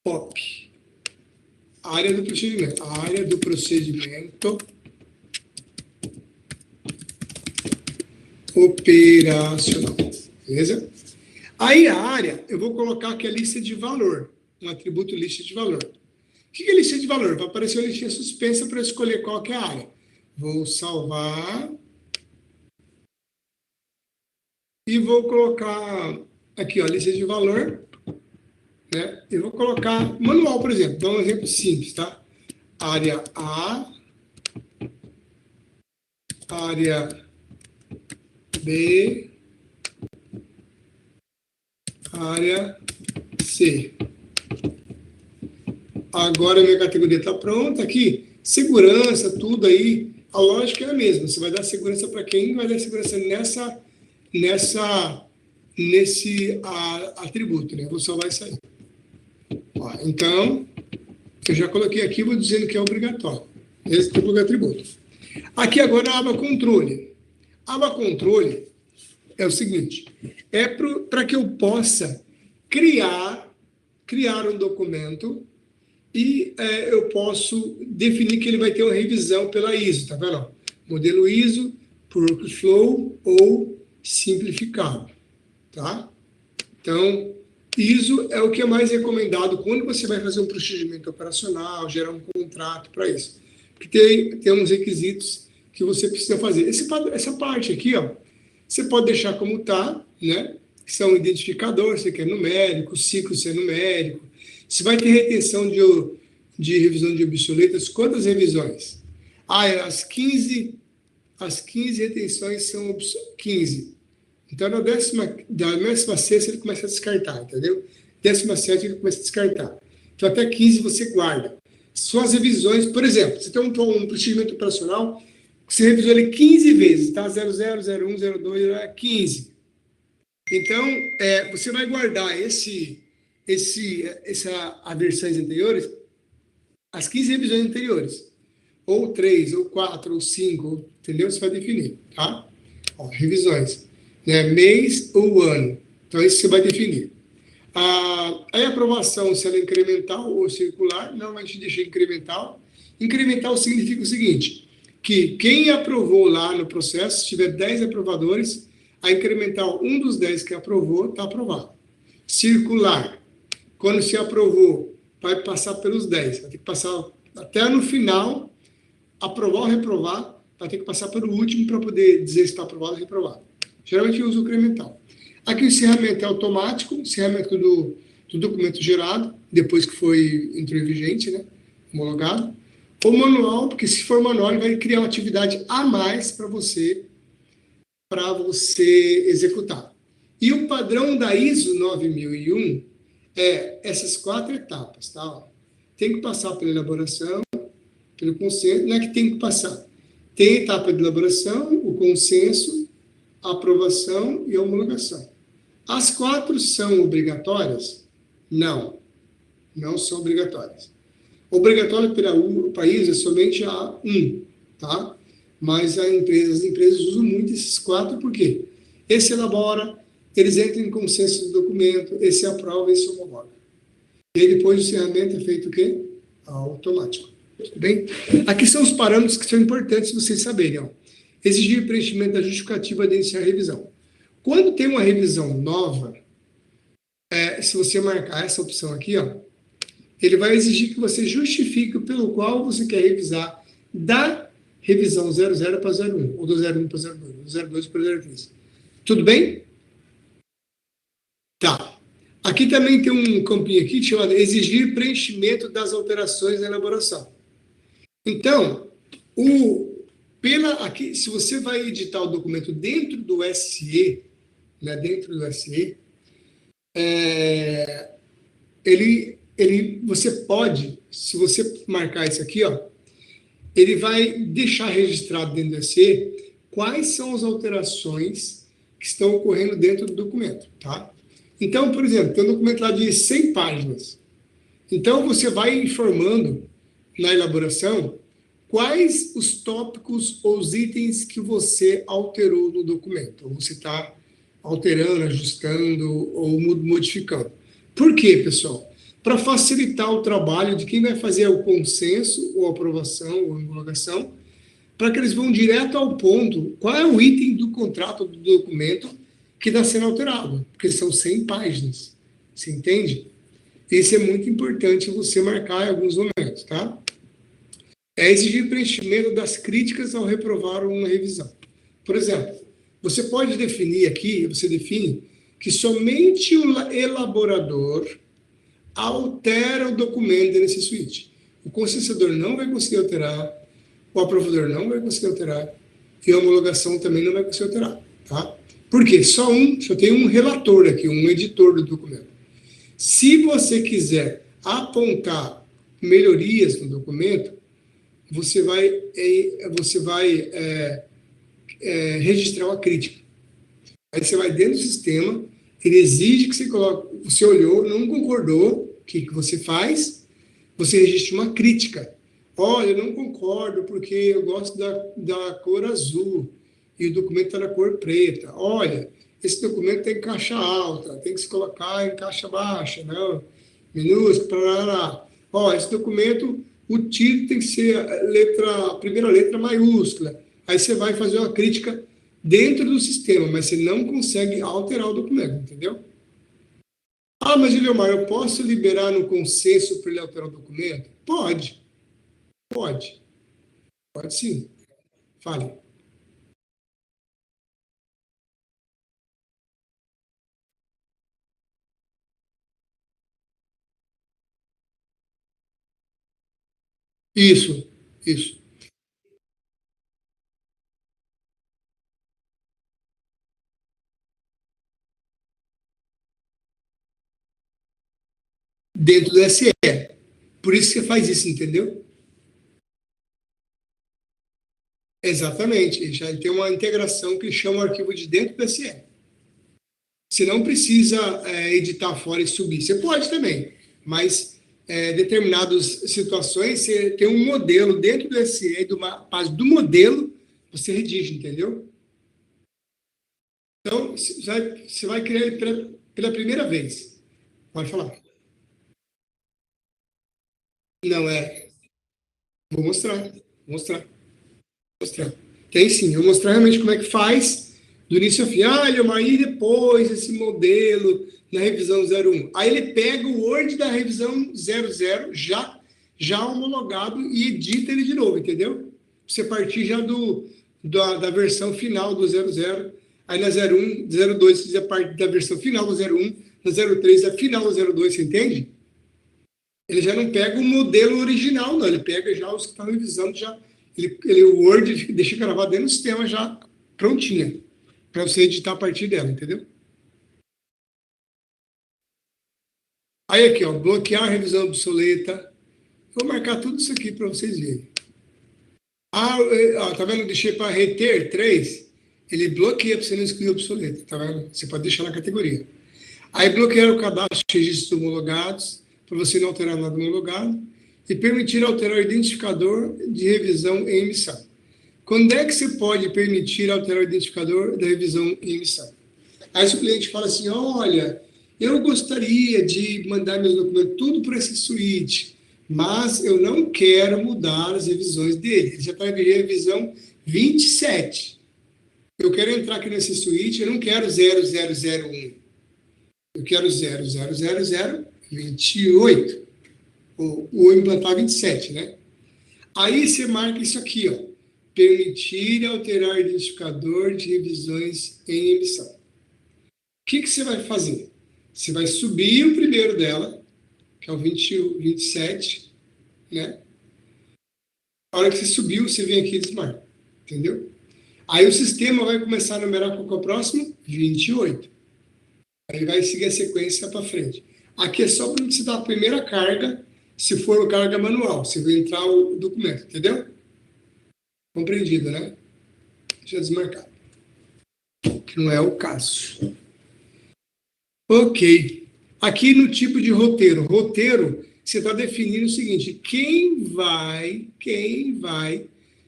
POP. área do procedimento. Área do procedimento operacional. Beleza? Aí a área, eu vou colocar aqui a lista de valor. Um atributo lista de valor. O que é lista de valor? Vai aparecer uma listinha suspensa para eu escolher qual que é a área. Vou salvar. E vou colocar aqui, ó, lista de valor. Né? Eu vou colocar manual, por exemplo. Dá um exemplo simples, tá? Área A. Área B. Área C. Agora a minha categoria está pronta aqui. Segurança, tudo aí. A lógica é a mesma. Você vai dar segurança para quem? Vai dar segurança nesse atributo, né? Vou salvar isso aí. Ó, então, eu já coloquei aqui, vou dizendo que é obrigatório. Esse tipo de atributo. Aqui agora a aba controle. A aba controle é o seguinte, é para que eu possa criar um documento e eu posso definir que ele vai ter uma revisão pela ISO, tá vendo? Modelo ISO, workflow ou simplificado, tá? Então, ISO é o que é mais recomendado quando você vai fazer um procedimento operacional, gerar um contrato para isso. Porque tem uns requisitos que você precisa fazer. Essa parte aqui, ó, você pode deixar como está, né? Que são identificadores, você quer numérico, ciclo se é numérico. Se vai ter retenção de revisão de obsoletas, quantas revisões? As 15 retenções são 15. Então, da 16ª ele começa a descartar, entendeu? 17ª ele começa a descartar. Então, até 15 você guarda. Suas revisões, por exemplo, você tem um procedimento operacional que você revisou ele 15 vezes, tá? 00, 01, 02, 15. Então, você vai guardar as versões anteriores, as 15 revisões anteriores. Ou 3, ou 4, ou 5, entendeu? Você vai definir, tá? Ó, revisões. Né? Mês ou ano. Então, isso você vai definir. Aí a aprovação, se ela é incremental ou circular, normalmente deixa incremental. Incremental significa o seguinte, que quem aprovou lá no processo, se tiver 10 aprovadores, a incremental, um dos 10 que aprovou, está aprovado. Circular, quando se aprovou, vai passar pelos 10, vai ter que passar até no final, aprovar ou reprovar, vai ter que passar pelo último para poder dizer se está aprovado ou reprovado. Geralmente eu uso o incremental. Aqui o encerramento é automático, encerramento do documento gerado, depois que entrou em vigente, né, homologado. Ou manual, porque se for manual, ele vai criar uma atividade a mais para você executar. E o padrão da ISO 9001 é essas 4 etapas, tá? Tem que passar pela elaboração, pelo consenso, não é que tem que passar. Tem a etapa de elaboração, o consenso, a aprovação e a homologação. As 4 são obrigatórias? Não, não são obrigatórias. Obrigatório para o país é somente a 1, tá? Mas as empresas usam muito esses 4, por quê? Esse elabora, eles entram em consenso do documento, esse aprova, esse homologa. E aí depois o encerramento é feito o quê? Automático. Tudo bem? Aqui são os parâmetros que são importantes vocês saberem. Ó. Exigir preenchimento da justificativa de iniciar a revisão. Quando tem uma revisão nova, se você marcar essa opção aqui, ó, ele vai exigir que você justifique pelo qual você quer revisar da revisão 00 para 01, ou do 01 para 02, do 02 para 03. Tudo bem? Tá. Aqui também tem um campinho aqui chamado exigir preenchimento das alterações na elaboração. Então, aqui, se você vai editar o documento dentro do SE, né, você pode, se você marcar isso aqui, ó, ele vai deixar registrado dentro do SE quais são as alterações que estão ocorrendo dentro do documento, tá? Então, por exemplo, tem um documento lá de 100 páginas. Então, você vai informando na elaboração quais os tópicos ou os itens que você alterou no documento, ou você está alterando, ajustando ou modificando. Por quê, pessoal? para facilitar o trabalho de quem vai fazer o consenso, ou aprovação, ou homologação, para que eles vão direto ao ponto, qual é o item do contrato, do documento, que está sendo alterado, porque são 100 páginas, você entende? Isso é muito importante você marcar em alguns momentos, tá? É exigir preenchimento das críticas ao reprovar uma revisão. Por exemplo, você pode definir aqui, você define que somente o elaborador altera o documento da NC Suite. O concessador não vai conseguir alterar, o aprovador não vai conseguir alterar, e a homologação também não vai conseguir alterar, tá? Por quê? Só tem um relator aqui, um editor do documento. Se você quiser apontar melhorias no documento, você vai registrar uma crítica. Aí você vai dentro do sistema, ele exige que você coloque, você olhou, não concordou, o que você faz? Você registra uma crítica. Olha, eu não concordo porque eu gosto da cor azul e o documento está na cor preta. Olha, esse documento tem caixa alta, tem que se colocar em caixa baixa, não, minúsculo, parará. Ó, esse documento, o título tem que ser a primeira letra maiúscula. Aí você vai fazer uma crítica dentro do sistema, mas você não consegue alterar o documento, entendeu? Ah, mas Eliomar, eu posso liberar no consenso para ele alterar o documento? Pode, pode, pode sim. Fale. Isso. Dentro do SE. Por isso que você faz isso, entendeu? Exatamente. Já tem uma integração que chama o arquivo de dentro do SE. Você não precisa editar fora e subir. Você pode também, mas determinadas situações você tem um modelo dentro do SE, do modelo, você redige, entendeu? Então, você vai criar ele pela primeira vez. Pode falar. Não é. Vou mostrar. Vou mostrar. Tem sim. Eu vou mostrar realmente como é que faz do início ao fim. Ah, Leomar, e depois esse modelo na revisão 01. Aí ele pega o Word da revisão 00 já homologado e edita ele de novo, entendeu? Você partir já da versão final do 00. Aí na 01, 02, você parte da versão final do 01. Na 03, a final do 02, você entende? Ele já não pega o modelo original, não. Ele pega já os que estão revisando, já. O Word deixa gravado dentro do sistema já prontinha, para você editar a partir dela, entendeu? Aí aqui, ó, bloquear a revisão obsoleta. Vou marcar tudo isso aqui para vocês verem. Ah, tá vendo? Deixei para reter 3. Ele bloqueia para você não excluir obsoleta, tá vendo? Você pode deixar na categoria. Aí bloquear o cadastro de registros homologados, para você não alterar nada homologado, e permitir alterar o identificador de revisão em emissão. Quando é que você pode permitir alterar o identificador da revisão em emissão? Aí se o cliente fala assim, olha, eu gostaria de mandar meus documentos tudo para esse suíte, mas eu não quero mudar as revisões dele. Ele já está em revisão 27. Eu quero entrar aqui nesse suíte, eu não quero 0001. Eu quero 00028. Ou implantar 27, né? Aí você marca isso aqui, ó. Permitir alterar o identificador de revisões em emissão. O que você vai fazer? Você vai subir o primeiro dela, que é o 27, né? A hora que você subiu, você vem aqui e desmarca, entendeu? Aí o sistema vai começar a numerar qual que é o próximo? 28. Aí vai seguir a sequência para frente. Aqui é só para você dar a primeira carga, se for carga manual, se vai entrar o documento, entendeu? Compreendido, né? Deixa eu desmarcar. Que não é o caso. Ok. Aqui no tipo de roteiro. Roteiro, você está definindo o seguinte: quem vai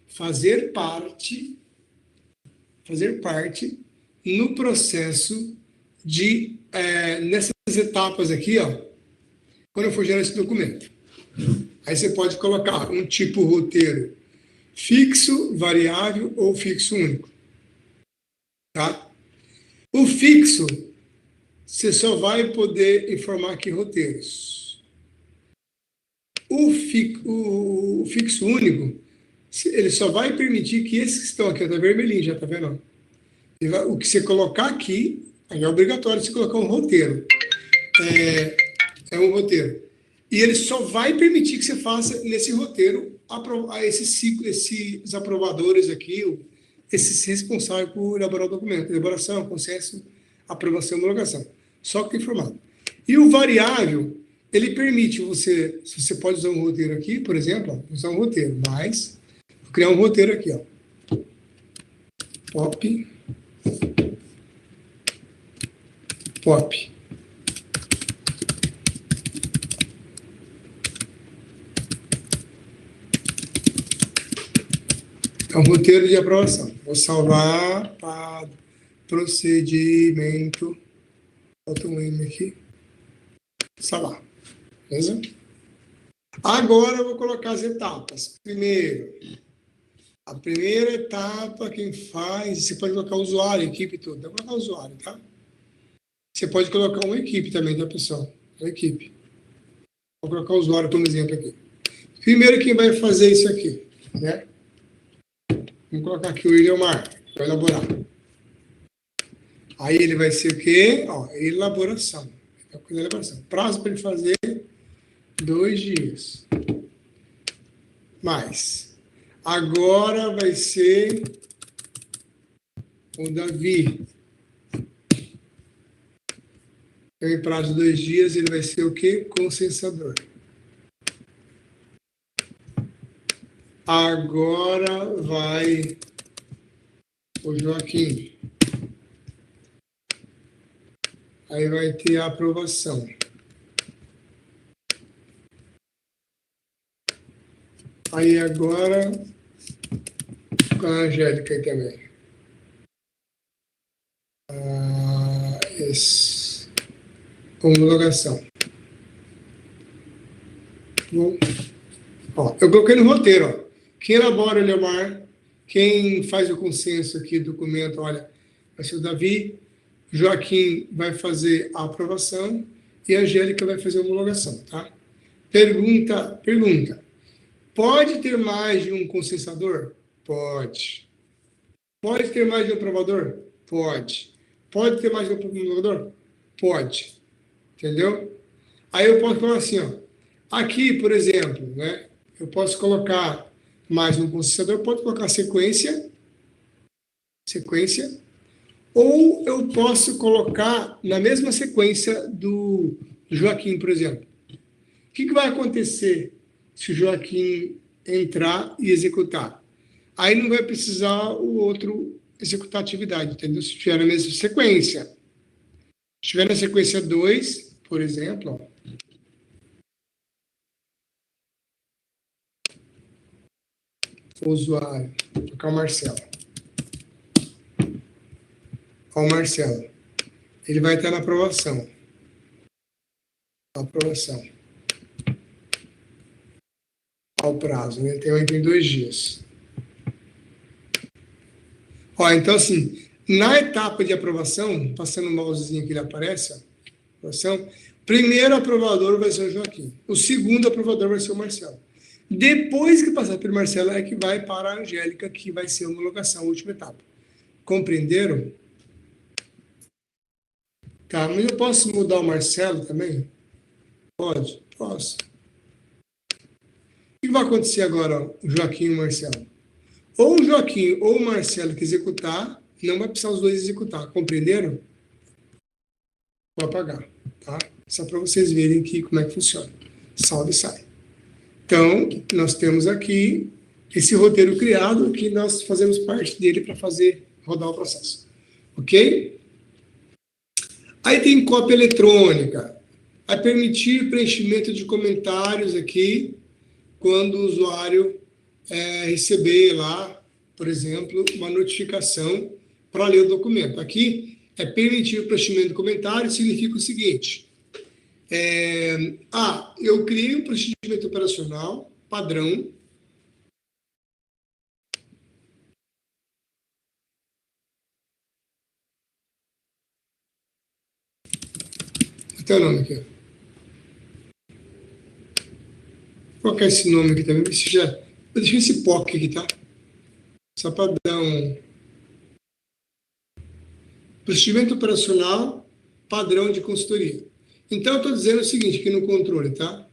fazer parte no processo de, nessas etapas aqui, ó, quando eu for gerar esse documento. Aí você pode colocar um tipo roteiro fixo, variável ou fixo único. Tá? O fixo, você só vai poder informar aqui roteiros. O fixo único, ele só vai permitir que esses que estão aqui, tá vermelhinho, já tá vendo? O que você colocar aqui, aí é obrigatório você colocar um roteiro. É um roteiro. E ele só vai permitir que você faça nesse roteiro esses aprovadores aqui, esses responsáveis por elaborar o documento. Elaboração, consenso, aprovação e homologação. Só que informado. E o variável, ele permite você pode usar um roteiro aqui, por exemplo, usar um roteiro, mas vou criar um roteiro aqui, ó. Pop. É um roteiro de aprovação. Vou salvar para procedimento. Bota um M aqui. Salvar. Beleza? Agora eu vou colocar as etapas. Primeiro, a primeira etapa, quem faz, você pode colocar o usuário, equipe, tudo. Dá para colocar o usuário, tá? Você pode colocar uma equipe também, tá, pessoal? Uma equipe. Vou colocar o usuário como exemplo aqui. Primeiro, quem vai fazer isso aqui, né? Vamos colocar aqui o William Mar, vai elaborar. Aí ele vai ser o quê? Ó, elaboração. Prazo para ele fazer 2 dias. Mas, agora vai ser o Davi. Em prazo de 2 dias, ele vai ser o quê? Consensador. Agora vai o Joaquim. Aí vai ter a aprovação. Aí agora com a Angélica aí também. Homologação. Bom. Ó, eu coloquei no roteiro, ó. Quem elabora o Leomar, quem faz o consenso aqui do documento, olha, vai ser o Davi, Joaquim vai fazer a aprovação e a Angélica vai fazer a homologação, tá? Pergunta. Pode ter mais de um consensador? Pode. Pode ter mais de um aprovador? Pode. Pode ter mais de um homologador? Pode. Entendeu? Aí eu posso falar assim, ó. Aqui, por exemplo, né? Eu posso colocar mais um consensador, pode colocar sequência, ou eu posso colocar na mesma sequência do Joaquim, por exemplo. O que vai acontecer se o Joaquim entrar e executar? Aí não vai precisar o outro executar a atividade, entendeu? Se estiver na mesma sequência. Se estiver na sequência 2, por exemplo, ó, usuário, vou colocar o Marcelo. Ó, o Marcelo. Ele vai estar na aprovação. Aprovação. Ao prazo, né? Ele tem 2 dias. Ó, então, assim, na etapa de aprovação, passando o mousezinho que ele aparece, ó, aprovação, primeiro aprovador vai ser o Joaquim. O segundo aprovador vai ser o Marcelo. Depois que passar pelo Marcelo, é que vai para a Angélica, que vai ser a homologação, a última etapa. Compreenderam? Tá, mas eu posso mudar o Marcelo também? Pode? Posso. O que vai acontecer agora, ó, o Joaquim e o Marcelo? Ou o Joaquim ou o Marcelo que executar, não vai precisar os dois executar. Compreenderam? Vou apagar, tá? Só para vocês verem aqui como é que funciona. Salva e sai. Então, nós temos aqui esse roteiro criado que nós fazemos parte dele para fazer rodar o processo. Ok? Aí tem cópia eletrônica. Vai permitir preenchimento de comentários aqui quando o usuário receber lá, por exemplo, uma notificação para ler o documento. Aqui é permitir o preenchimento de comentários, significa o seguinte: Eu criei um procedimento operacional padrão. Até o nome aqui. Vou colocar esse nome aqui também. Vou deixar esse POC aqui, tá? Só para dar um... Procedimento operacional padrão de consultoria. Então, eu estou dizendo o seguinte, aqui no controle, tá?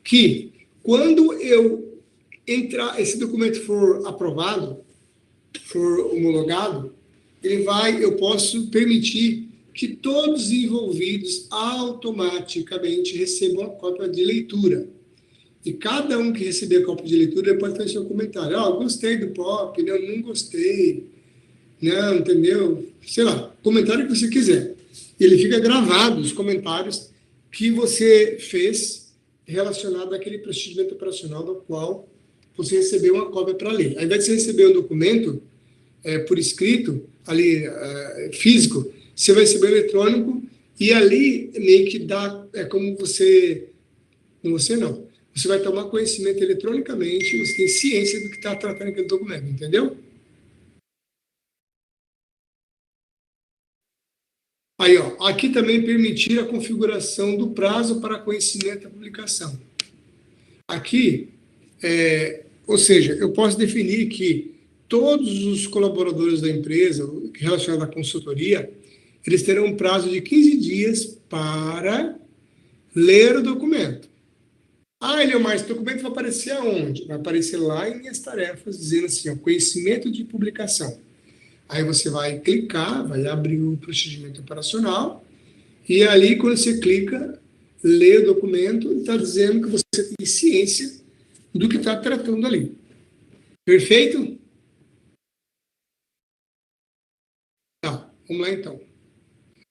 Que quando esse documento for aprovado, for homologado, eu posso permitir que todos os envolvidos automaticamente recebam a cópia de leitura. E cada um que receber a cópia de leitura pode fazer seu comentário. Gostei do POP, não gostei, não, entendeu? Sei lá, comentário que você quiser. Ele fica gravado, os comentários que você fez relacionado àquele procedimento operacional do qual você recebeu uma cópia para ler. Ao invés de você receber um documento por escrito, ali, físico, você vai receber eletrônico e ali meio que dá, como você... não. Você vai tomar conhecimento eletronicamente, você tem ciência do que está tratando aquele documento, entendeu? Aí, aqui também permitir a configuração do prazo para conhecimento da publicação. Aqui, ou seja, eu posso definir que todos os colaboradores da empresa, relacionados à consultoria, eles terão um prazo de 15 dias para ler o documento. Eliomar, esse documento vai aparecer aonde? Vai aparecer lá em minhas tarefas, dizendo assim, conhecimento de publicação. Aí você vai clicar, vai abrir o procedimento operacional, e ali, quando você clica, lê o documento, está dizendo que você tem ciência do que está tratando ali. Perfeito? Tá, vamos lá então.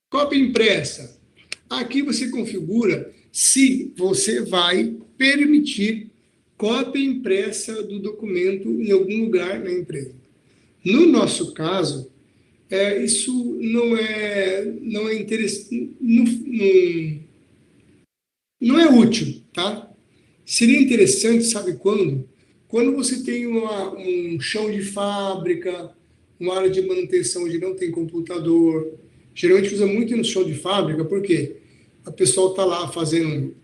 Cópia impressa. Aqui você configura se você vai permitir cópia impressa do documento em algum lugar na empresa. No nosso caso, isso não é interessante, não é útil, tá? Seria interessante, sabe quando? Quando você tem um chão de fábrica, uma área de manutenção onde não tem computador, geralmente usa muito no chão de fábrica, porque o pessoal está lá fazendo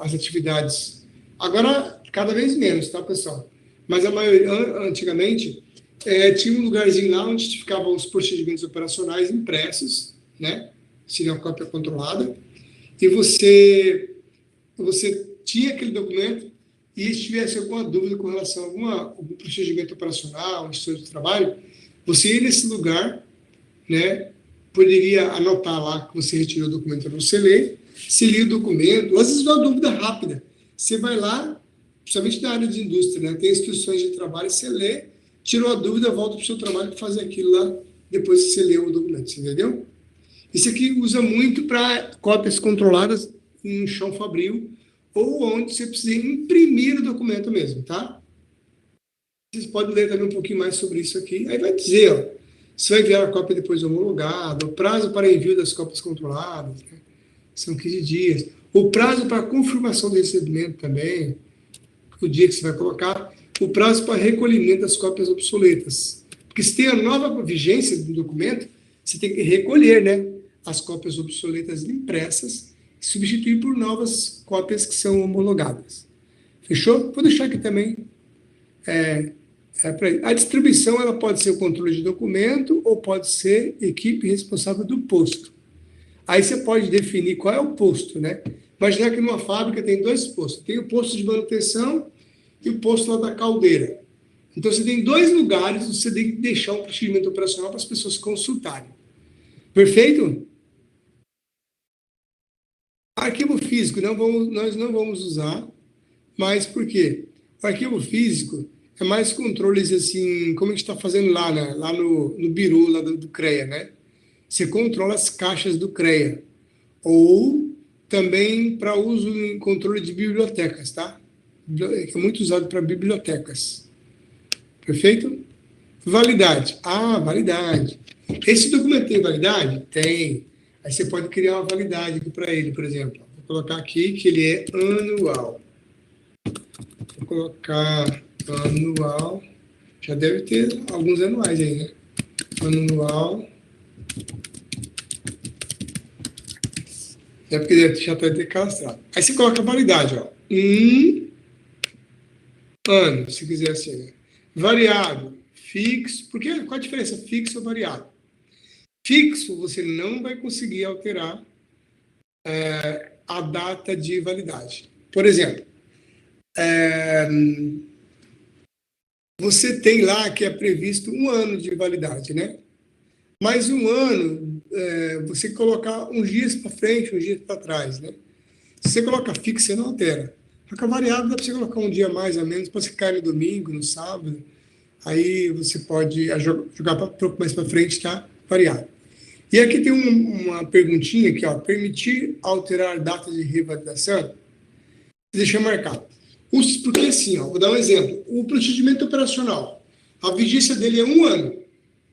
as atividades. Agora, cada vez menos, tá, pessoal? Mas a maioria, antigamente, tinha um lugarzinho lá onde ficavam os procedimentos operacionais impressos, né? Seria uma cópia controlada. E você tinha aquele documento e se tivesse alguma dúvida com relação a algum procedimento operacional, um estudo de trabalho, você ia nesse lugar, né? Poderia anotar lá que você retirou o documento para você ler, se lia o documento, às vezes uma dúvida rápida. Você vai lá, principalmente na área de indústria, né? Tem instruções de trabalho, você lê, tirou a dúvida, volta para o seu trabalho para fazer aquilo lá, depois que você leu o documento, entendeu? Isso aqui usa muito para cópias controladas em chão fabril, ou onde você precisa imprimir o documento mesmo, tá? Vocês podem ler também um pouquinho mais sobre isso aqui. Aí vai dizer, você vai enviar a cópia depois homologada, o prazo para envio das cópias controladas, né? São 15 dias. O prazo para confirmação do recebimento também, o dia que você vai colocar, o prazo para recolhimento das cópias obsoletas. Porque se tem a nova vigência do documento, você tem que recolher, né, as cópias obsoletas impressas e substituir por novas cópias que são homologadas. Fechou? Vou deixar aqui também. A distribuição ela pode ser o controle de documento ou pode ser equipe responsável do posto. Aí você pode definir qual é o posto, né? Imaginar que numa fábrica tem 2 postos. Tem o posto de manutenção e o posto lá da caldeira. Então, você tem 2 lugares, você tem que deixar um procedimento operacional para as pessoas consultarem. Perfeito? Arquivo físico, nós não vamos usar, mas por quê? O arquivo físico é mais controles, assim, como a gente está fazendo lá, né? Lá no biru lá do CREA, né? Você controla as caixas do CREA. Ou também para uso em controle de bibliotecas, tá? É muito usado para bibliotecas. Perfeito? Validade. Validade. Esse documento tem validade? Tem. Aí você pode criar uma validade aqui para ele, por exemplo. Vou colocar aqui que ele é anual. Vou colocar anual. Já deve ter alguns anuais aí, né? Anual. É porque já está decalastrado. Aí você coloca a validade, ó. 1 ano, se quiser assim, né? Variável, fixo. Porque qual a diferença fixo ou variável? Fixo, você não vai conseguir alterar a data de validade. Por exemplo, você tem lá que é previsto 1 ano de validade, né? Mas 1 ano, você colocar uns dias para frente, uns dias para trás, né? Se você coloca fixo, você não altera. Só que a variável dá para você colocar um dia mais ou menos, para você cair no domingo, no sábado. Aí você pode jogar um pouco mais para frente, tá? Variável. E aqui tem uma perguntinha aqui, ó. Permitir alterar datas de revalidação? Deixa eu marcar. Porque assim, ó, vou dar um exemplo. O procedimento operacional, a vigência dele é 1 ano,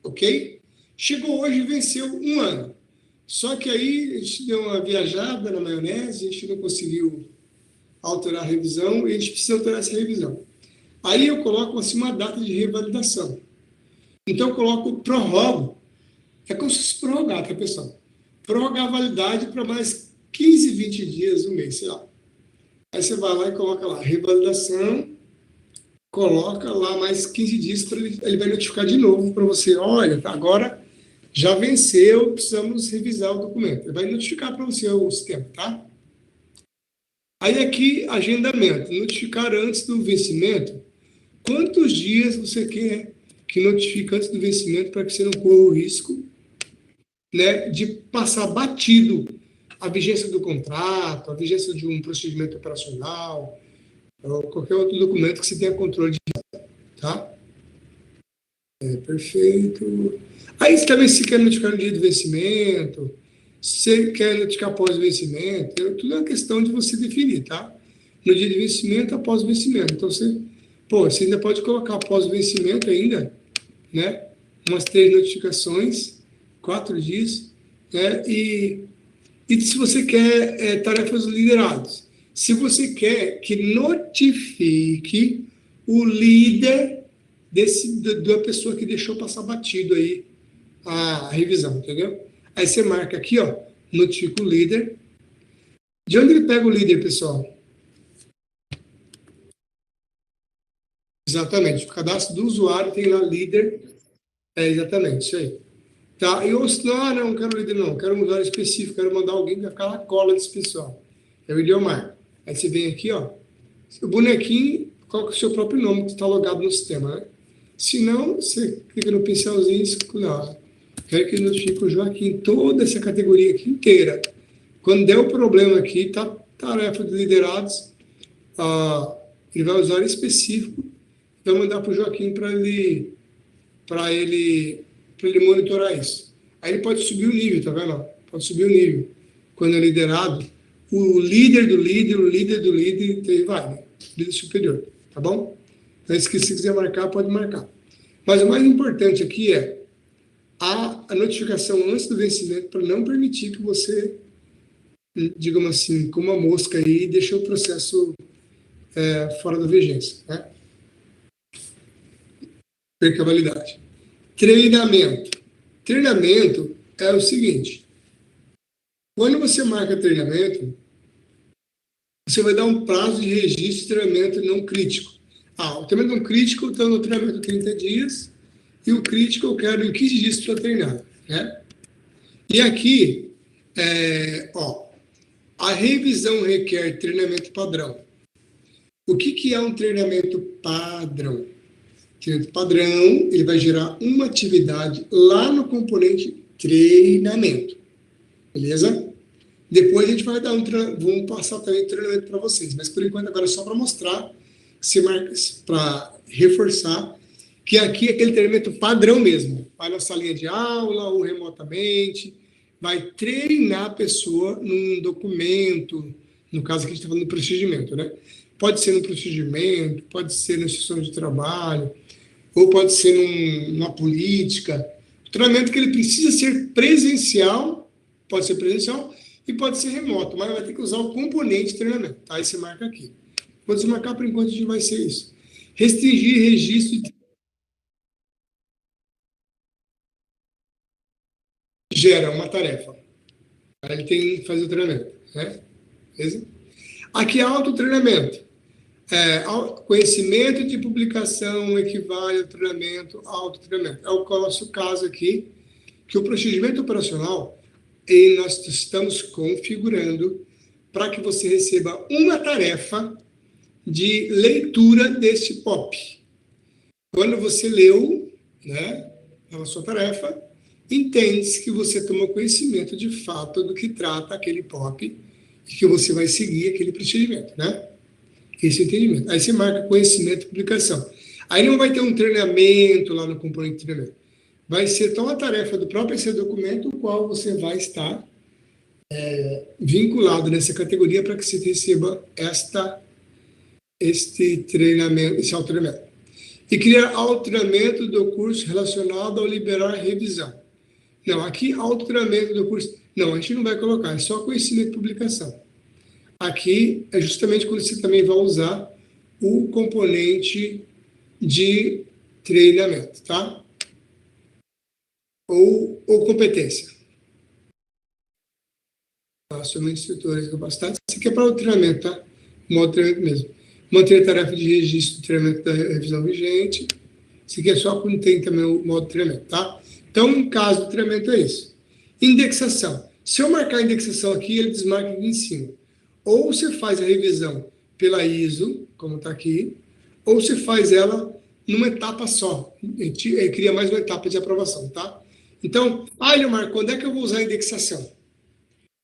ok? Chegou hoje e venceu 1 ano. Só que aí a gente deu uma viajada na maionese, a gente não conseguiu alterar a revisão e a gente precisa alterar essa revisão. Aí eu coloco assim uma data de revalidação. Então eu coloco prorrogo. É como se fosse prorrogar, tá, pessoal? Prorrogar a validade para mais 15, 20 dias, um mês, sei lá. Aí você vai lá e coloca lá, revalidação, coloca lá mais 15 dias, para ele vai notificar de novo para você, olha, agora já venceu, precisamos revisar o documento. Ele vai notificar para você o sistema, tá? Aí aqui, agendamento, notificar antes do vencimento, quantos dias você quer que notifique antes do vencimento para que você não corra o risco, né, de passar batido a vigência do contrato, a vigência de um procedimento operacional, ou qualquer outro documento que você tenha controle de, tá? Perfeito. Aí também se quer notificar no dia do vencimento, se quer notificar após o vencimento, tudo é uma questão de você definir, tá? No dia de vencimento, após o vencimento. Então, você ainda pode colocar após o vencimento ainda, né? Umas 3 notificações, 4 dias, né? E se você quer tarefas lideradas, se você quer que notifique o líder da pessoa que deixou passar batido aí a revisão, entendeu? Aí você marca aqui, ó, notifica o líder. De onde ele pega o líder, pessoal? Exatamente, o cadastro do usuário tem lá líder. Exatamente, isso aí. Tá? E ou se não quero líder não, quero um usuário específico, quero mandar alguém que vai ficar na cola desse pessoal. É o Ideomar. Aí você vem aqui, ó, o bonequinho, coloca o seu próprio nome que está logado no sistema, né? Se não, você clica no pincelzinho e escolhe, ó, quero que notifique o Joaquim, toda essa categoria aqui inteira. Quando der o problema aqui, tá tarefa de liderados, ele vai usar específico, vai mandar para o Joaquim para ele monitorar isso. Aí ele pode subir o nível, tá vendo? Pode subir o nível. Quando é liderado, o líder do líder, o líder do líder, então aí vai, né? Líder superior, tá bom? Então, se quiser marcar, pode marcar. Mas o mais importante aqui é a notificação antes do vencimento para não permitir que você, digamos assim, como uma mosca aí, deixe o processo fora da vigência, né? Perca a validade. Treinamento. Treinamento é o seguinte: quando você marca treinamento, você vai dar um prazo de registro de treinamento não crítico. O treinamento não crítico está no treinamento 30 dias, e o crítico eu quero em 15 dias para treinar, né? E aqui, a revisão requer treinamento padrão. O que é um treinamento padrão? Treinamento padrão, ele vai gerar uma atividade lá no componente treinamento, beleza? Depois a gente vai vamos passar também treinamento para vocês, mas por enquanto agora é só para mostrar, para reforçar, que aqui é aquele treinamento padrão mesmo. Vai na salinha de aula ou remotamente, vai treinar a pessoa num documento, no caso aqui a gente está falando do procedimento, né? Pode ser no procedimento, pode ser na instrução de trabalho, ou pode ser numa política. O treinamento que ele precisa ser presencial, pode ser presencial e pode ser remoto, mas vai ter que usar o componente de treinamento, tá? Aí você marca aqui. Vou desmarcar por enquanto, a gente vai ser isso. Restringir registro gera uma tarefa. Aí ele tem que fazer o treinamento, né? Beleza? Aqui é autotreinamento. Conhecimento de publicação equivale ao treinamento, autotreinamento. É o nosso caso aqui, que o procedimento operacional, nós estamos configurando para que você receba uma tarefa de leitura desse POP. Quando você leu, né, a sua tarefa, entende-se que você tomou conhecimento de fato do que trata aquele POP e que você vai seguir aquele procedimento, né? Esse entendimento. Aí você marca conhecimento e publicação. Aí não vai ter um treinamento lá no componente de treinamento. Vai ser então a tarefa do próprio esse documento, o qual você vai estar vinculado nessa categoria para que você receba este treinamento, esse autotreinamento. E criar autotreinamento do curso relacionado ao liberar revisão. Não, aqui autotreinamento do curso. Não, a gente não vai colocar, é só conhecimento e publicação. Aqui é justamente quando você também vai usar o componente de treinamento, tá? Ou competência. Somente instrutores capacitados. Isso aqui é para o treinamento, tá? Modo treinamento mesmo. Manter a tarefa de registro do treinamento da revisão vigente. Isso aqui é só quando tem também o modo treinamento, tá? Então, no caso do treinamento é isso. Indexação. Se eu marcar a indexação aqui, ele desmarca aqui em cima. Ou você faz a revisão pela ISO, como está aqui, ou você faz ela numa etapa só. Cria mais uma etapa de aprovação, tá? Então, Leomar, quando é que eu vou usar a indexação?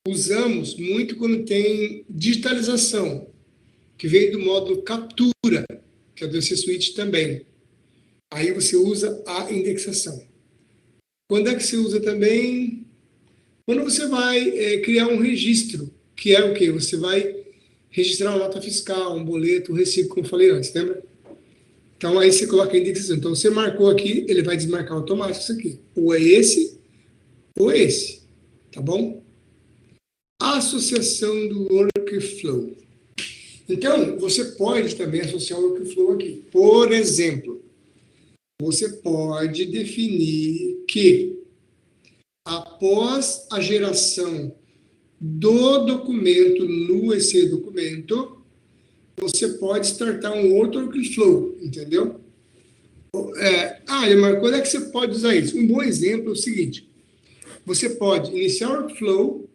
Usamos muito quando tem digitalização, que vem do módulo captura, que é do C Suite também. Aí você usa a indexação. Quando é que você usa também? Quando você vai criar um registro, que é o quê? Você vai registrar uma nota fiscal, um boleto, um recibo, como eu falei antes, lembra? Então, aí você coloca a indexação. Então, você marcou aqui, ele vai desmarcar automático isso aqui. Ou é esse, ou é esse. Tá bom? Associação do workflow. Então, você pode também associar o workflow aqui. Por exemplo, você pode definir que, após a geração do documento no EC documento, você pode startar um outro workflow, entendeu? Mas quando é que você pode usar isso? Um bom exemplo é o seguinte: você pode iniciar o workflow,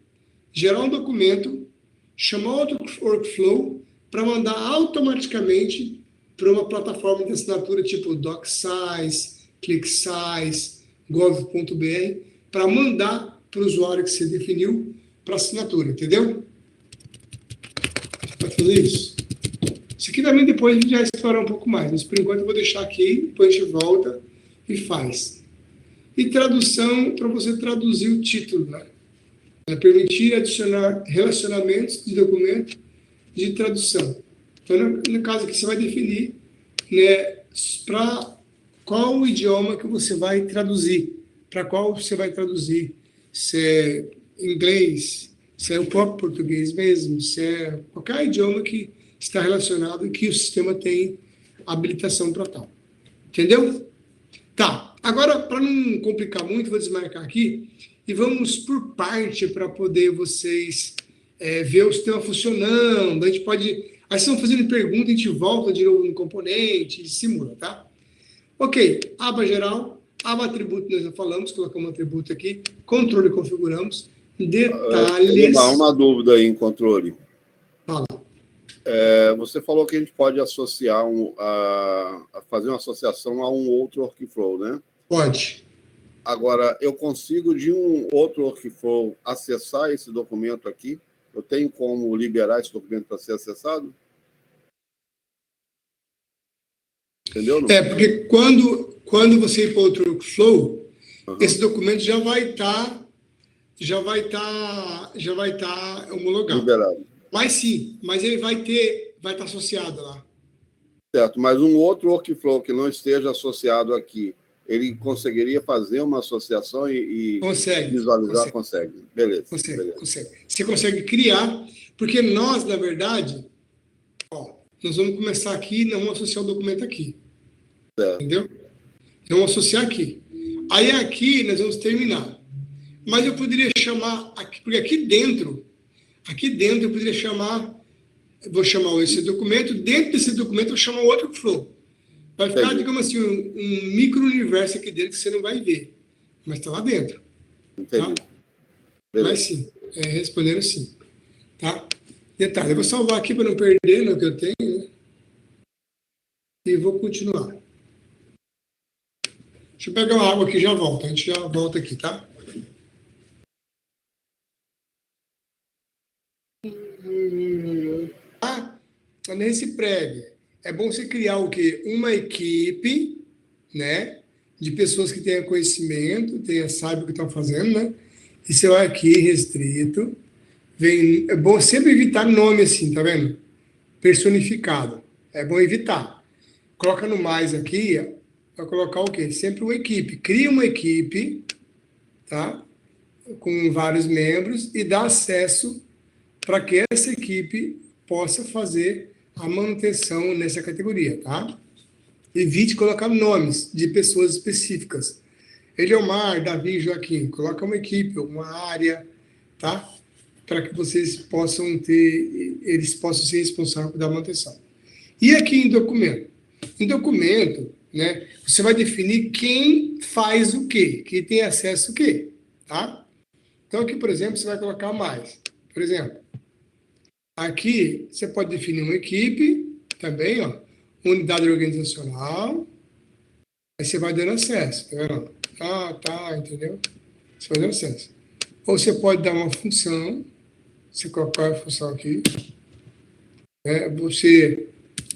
gerar um documento, chamar outro workflow para mandar automaticamente para uma plataforma de assinatura tipo DocSize, ClickSize, gov.br, para mandar para o usuário que você definiu para assinatura, entendeu? Pode fazer isso. Isso aqui também depois a gente vai explorar um pouco mais, mas por enquanto eu vou deixar aqui, depois a gente volta e faz. E tradução, para você traduzir o título, né? Permitir adicionar relacionamentos de documento de tradução. Então, no caso aqui, você vai definir, né, para qual idioma que você vai traduzir, para qual você vai traduzir, se é inglês, se é o próprio português mesmo, se é qualquer idioma que está relacionado e que o sistema tem habilitação para tal. Entendeu? Tá. Agora, para não complicar muito, vou desmarcar aqui e vamos por parte para poder vocês ver o sistema funcionando. A gente pode... Aí vocês estão fazendo pergunta, a gente volta de novo no componente e simula, tá? Ok. Aba geral, aba atributo, nós já falamos, colocamos um atributo aqui, controle configuramos, detalhes... Uma dúvida aí em controle. Fala. Você falou que a gente pode associar, fazer uma associação a um outro workflow, né? Pode. Agora, eu consigo de um outro workflow acessar esse documento aqui? Eu tenho como liberar esse documento para ser acessado? Entendeu? Porque quando você ir para outro workflow, esse documento já vai estar homologado. Liberado. Mas sim, mas ele vai estar associado lá. Certo, mas um outro workflow que não esteja associado aqui, ele conseguiria fazer uma associação e visualizar? Consegue. Beleza. Consegue. Você consegue criar, porque nós, na verdade, nós vamos começar aqui, não vamos associar o documento aqui. Entendeu? Não vamos associar aqui. Aí aqui nós vamos terminar. Mas eu poderia chamar, aqui, porque aqui dentro eu poderia chamar, vou chamar esse documento, dentro desse documento eu vou chamar outro flow. Vai ficar, digamos assim, um micro-universo aqui dentro que você não vai ver. Mas está lá dentro. Entendi. Tá? Mas sim, respondendo sim. Tá? Detalhe, eu vou salvar aqui para não perder no que eu tenho, né? E vou continuar. Deixa eu pegar uma água aqui e já volto. A gente já volta aqui, tá? Nesse prévio, é bom você criar o quê? Uma equipe, né? De pessoas que tenham conhecimento, saibam o que estão fazendo, né? E você vai aqui, restrito. É bom sempre evitar nome assim, tá vendo? Personificado. É bom evitar. Coloca no mais aqui, vai colocar o quê? Sempre uma equipe. Cria uma equipe, tá? Com vários membros e dá acesso para que essa equipe possa fazer a manutenção nessa categoria, tá? Evite colocar nomes de pessoas específicas. Eliomar, Davi, Joaquim. Coloca uma equipe, uma área, tá? Para que vocês possam eles possam ser responsáveis da manutenção. E aqui em documento? Em documento, né, você vai definir quem faz o quê, quem tem acesso ao quê, tá? Então aqui, por exemplo, você vai colocar mais. Por exemplo, aqui você pode definir uma equipe também, ó, unidade organizacional, aí você vai dando acesso, tá vendo? Tá, entendeu? Você vai dando acesso. Ou você pode dar uma função, você colocar a função aqui, você,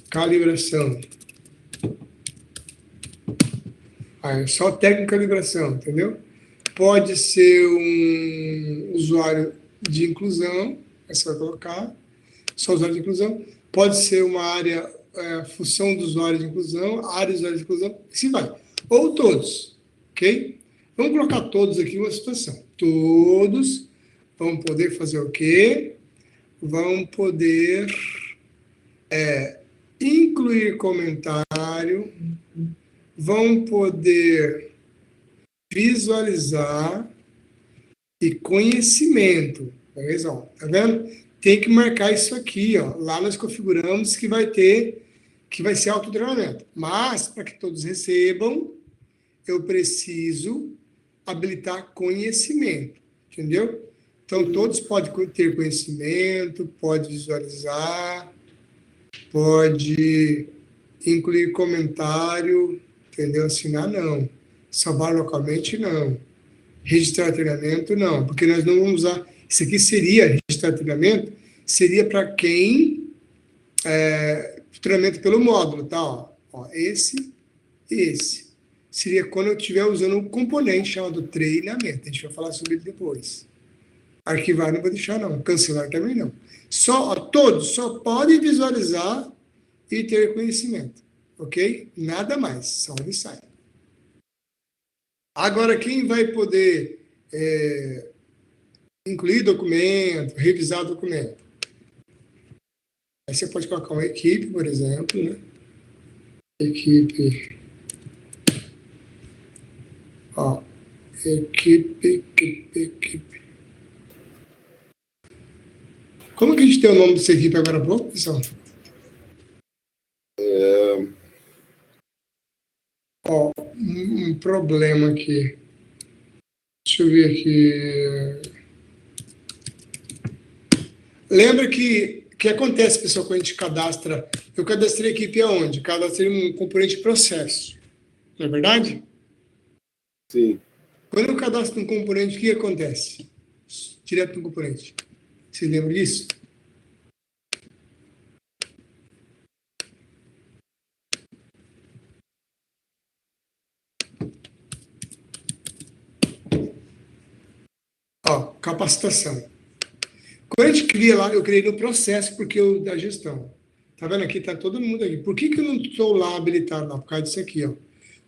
calibração, só técnica de calibração, entendeu? Pode ser um usuário de inclusão, aí você vai colocar, só usuário de inclusão, pode ser uma área, função do usuário de inclusão, área do usuário de inclusão, assim vai. Ou todos, ok? Vamos colocar todos aqui em uma situação. Todos vão poder fazer o quê? Vão poder incluir comentário, vão poder visualizar e conhecimento. Tá vendo? Tem que marcar isso aqui, ó. Lá nós configuramos que vai ser autotreinamento. Mas, para que todos recebam, eu preciso habilitar conhecimento, entendeu? Então, todos podem ter conhecimento, pode visualizar, pode incluir comentário, entendeu? Assinar, não. Salvar localmente, não. Registrar treinamento, não. Porque nós não vamos usar... Isso aqui seria, registrar treinamento, seria para quem... treinamento pelo módulo, tá? Ó, esse e esse. Seria quando eu estiver usando um componente chamado treinamento. A gente vai falar sobre ele depois. Arquivar não vou deixar, não. Cancelar também não. Todos só podem visualizar e ter conhecimento. Ok? Nada mais. Salve e sai. Agora, quem vai poder incluir documento, revisar documento? Aí você pode colocar uma equipe, por exemplo, né? Equipe. Ó. Equipe. Como que a gente tem o nome dessa equipe agora há pouco, pessoal? Ó, um problema aqui. Deixa eu ver aqui. Lembra que acontece, pessoal, quando a gente cadastra... Eu cadastrei a equipe aonde? Cadastrei um componente de processo. Não é verdade? Sim. Quando eu cadastro um componente, o que acontece? Direto no componente. Vocês lembram disso? Ó, capacitação. Quando a gente cria lá, eu criei no processo, porque da gestão. Tá vendo aqui? Tá todo mundo aqui. Por que eu não estou lá habilitado? Não, por causa disso aqui, ó.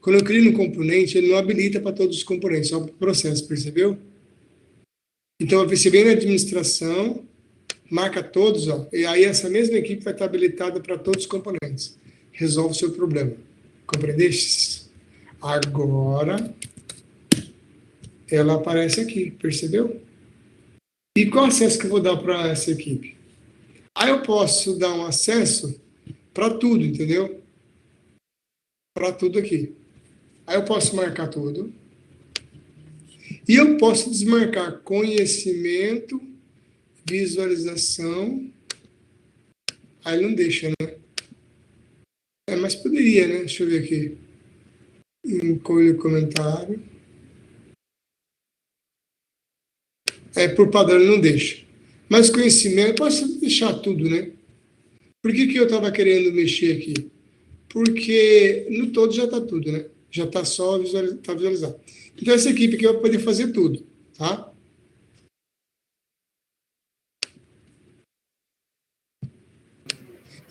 Quando eu crio no componente, ele não habilita para todos os componentes, só para o processo, percebeu? Então, você vem na administração, marca todos, ó, e aí essa mesma equipe vai estar habilitada para todos os componentes. Resolve o seu problema. Compreendeste? Agora, ela aparece aqui, percebeu? E qual acesso que eu vou dar para essa equipe? Aí eu posso dar um acesso para tudo, entendeu? Para tudo aqui. Aí eu posso marcar tudo. E eu posso desmarcar conhecimento, visualização. Aí não deixa, né? Mas poderia, né? Deixa eu ver aqui. Encolhe comentário. Por padrão ele não deixa. Mas conhecimento, eu posso deixar tudo, né? Por que eu estava querendo mexer aqui? Porque no todo já está tudo, né? Já está só visualizado. Então, essa equipe aqui vai poder fazer tudo, tá?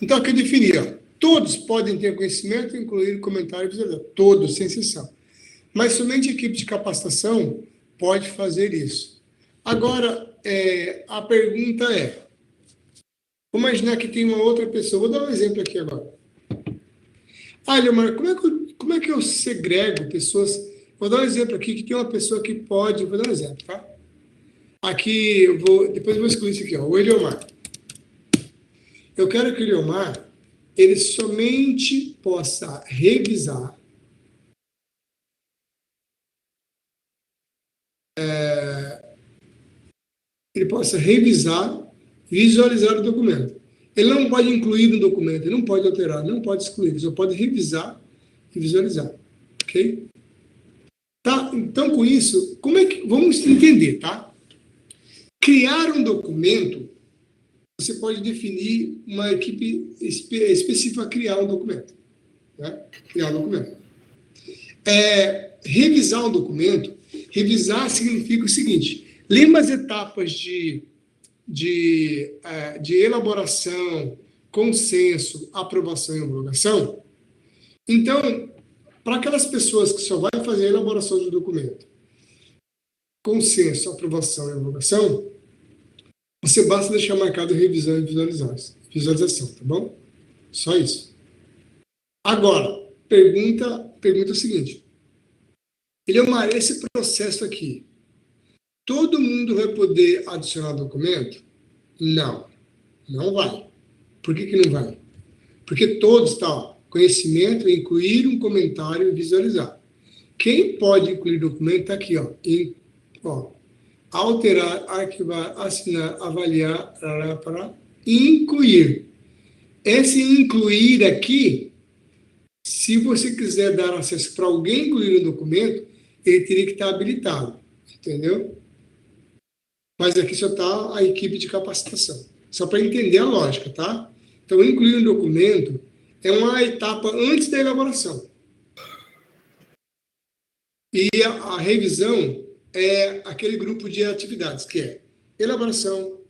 Então, aqui eu defini, ó, todos podem ter conhecimento, incluir comentário e visualizar. Todos, sem exceção. Mas somente a equipe de capacitação pode fazer isso. Agora, a pergunta é, vamos imaginar que tem uma outra pessoa, vou dar um exemplo aqui agora. Leomar, como é que eu segrego pessoas? Vou dar um exemplo aqui, que tem uma pessoa que pode, vou dar um exemplo, tá? Aqui, depois eu vou excluir isso aqui, ó, o Eliomar. Eu quero que o Eliomar, ele somente possa revisar visualizar o documento. Ele não pode incluir no documento, ele não pode alterar, não pode excluir, ele só pode revisar e visualizar, ok? Tá? Então, com isso, como é que... Vamos entender, tá? Criar um documento, você pode definir uma equipe específica a criar um documento. Né? Criar um documento. Revisar um documento, revisar significa o seguinte, lembra as etapas de elaboração, consenso, aprovação e homologação? Então, para aquelas pessoas que só vai fazer a elaboração do documento, consenso, aprovação e homologação, você basta deixar marcado revisão e visualização, tá bom? Só isso. Agora, pergunta o seguinte, Eliomar, esse processo aqui, todo mundo vai poder adicionar documento? Não, não vai. Por que não vai? Porque todos, tá, conhecimento, incluir um comentário e visualizar. Quem pode incluir documento está aqui, ó, alterar, arquivar, assinar, avaliar, para incluir. Esse incluir aqui, se você quiser dar acesso para alguém incluir um documento, ele teria que estar habilitado, entendeu? Mas aqui só está a equipe de capacitação. Só para entender a lógica, tá? Então, incluir um documento é uma etapa antes da elaboração. E a revisão é aquele grupo de atividades, que é elaboração,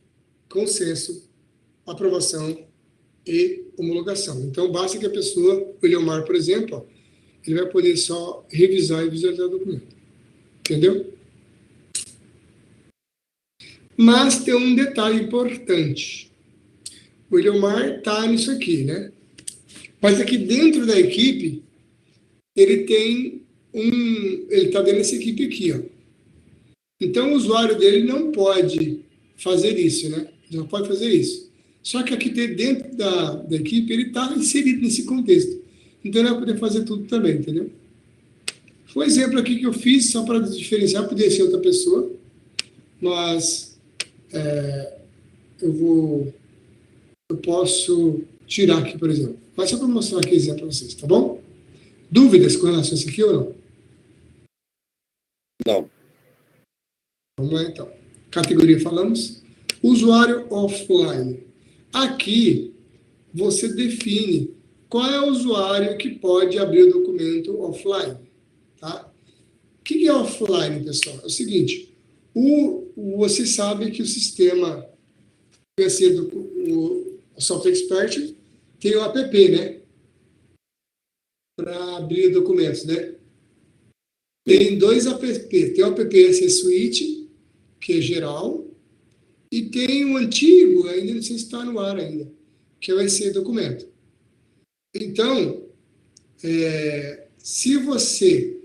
consenso, aprovação e homologação. Então, basta que a pessoa, o Eliomar, por exemplo, ó, ele vai poder só revisar e visualizar o documento. Entendeu? Mas tem um detalhe importante. O Eliomar está nisso aqui, né? Mas aqui dentro da equipe, ele está dentro dessa equipe aqui, ó. Então, o usuário dele não pode fazer isso, né? Não pode fazer isso. Só que aqui dentro da equipe, ele está inserido nesse contexto. Então, ele vai poder fazer tudo também, entendeu? Foi um exemplo aqui que eu fiz, só para diferenciar, poderia ser outra pessoa, mas eu posso tirar aqui, por exemplo. Mas só para mostrar aqui exemplo para vocês, tá bom? Dúvidas com relação a isso aqui ou não? Não. Vamos lá, então. Categoria falamos. Usuário offline. Aqui, você define qual é o usuário que pode abrir o documento offline. Tá? O que é offline, pessoal? É o seguinte, você sabe que o sistema, o Software Expert, tem o app, né? para abrir documentos, né? Tem dois apps. Tem o app SC Suite, que é geral, e tem um antigo, ainda não sei se está no ar ainda, que é o SC Documento. Então, se você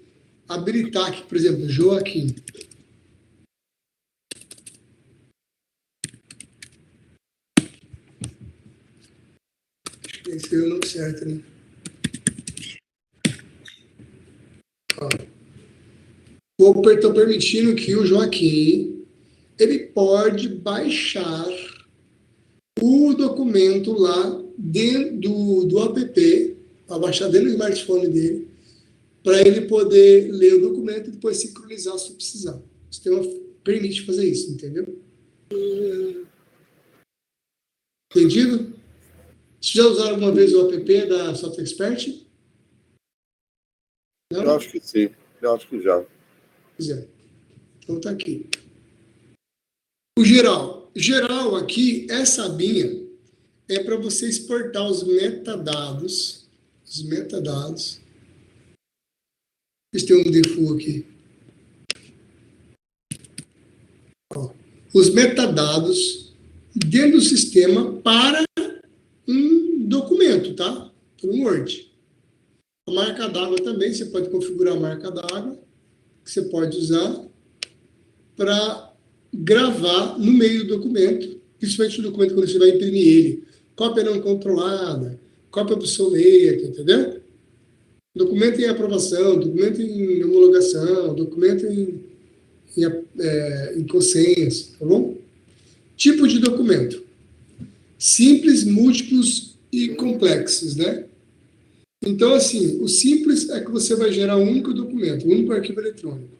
habilitar aqui, por exemplo, Joaquim, esse é o nome certo, né? Estou permitindo que o Joaquim ele pode baixar o documento lá dentro do app, para baixar dentro do smartphone dele, para ele poder ler o documento e depois sincronizar se precisar. O sistema permite fazer isso, entendeu? Entendido? Vocês já usaram alguma vez o app da Software Expert? Não? Eu acho que sim. Eu acho que já. Pois é. Então tá aqui. O geral. Geral aqui, essa abinha é para você exportar os metadados. Os metadados. Deixa eu ter um default aqui. Ó, os metadados dentro do sistema para um documento, tá? Para um Word. A marca d'água também, você pode configurar a marca d'água, que você pode usar para gravar no meio do documento, principalmente no documento quando você vai imprimir ele. Cópia não controlada, cópia obsoleta, entendeu? Documento em aprovação, documento em homologação, documento em consenso, tá bom? Tipo de documento. Simples, múltiplos e complexos, né? Então, assim, o simples é que você vai gerar um único documento, um único arquivo eletrônico.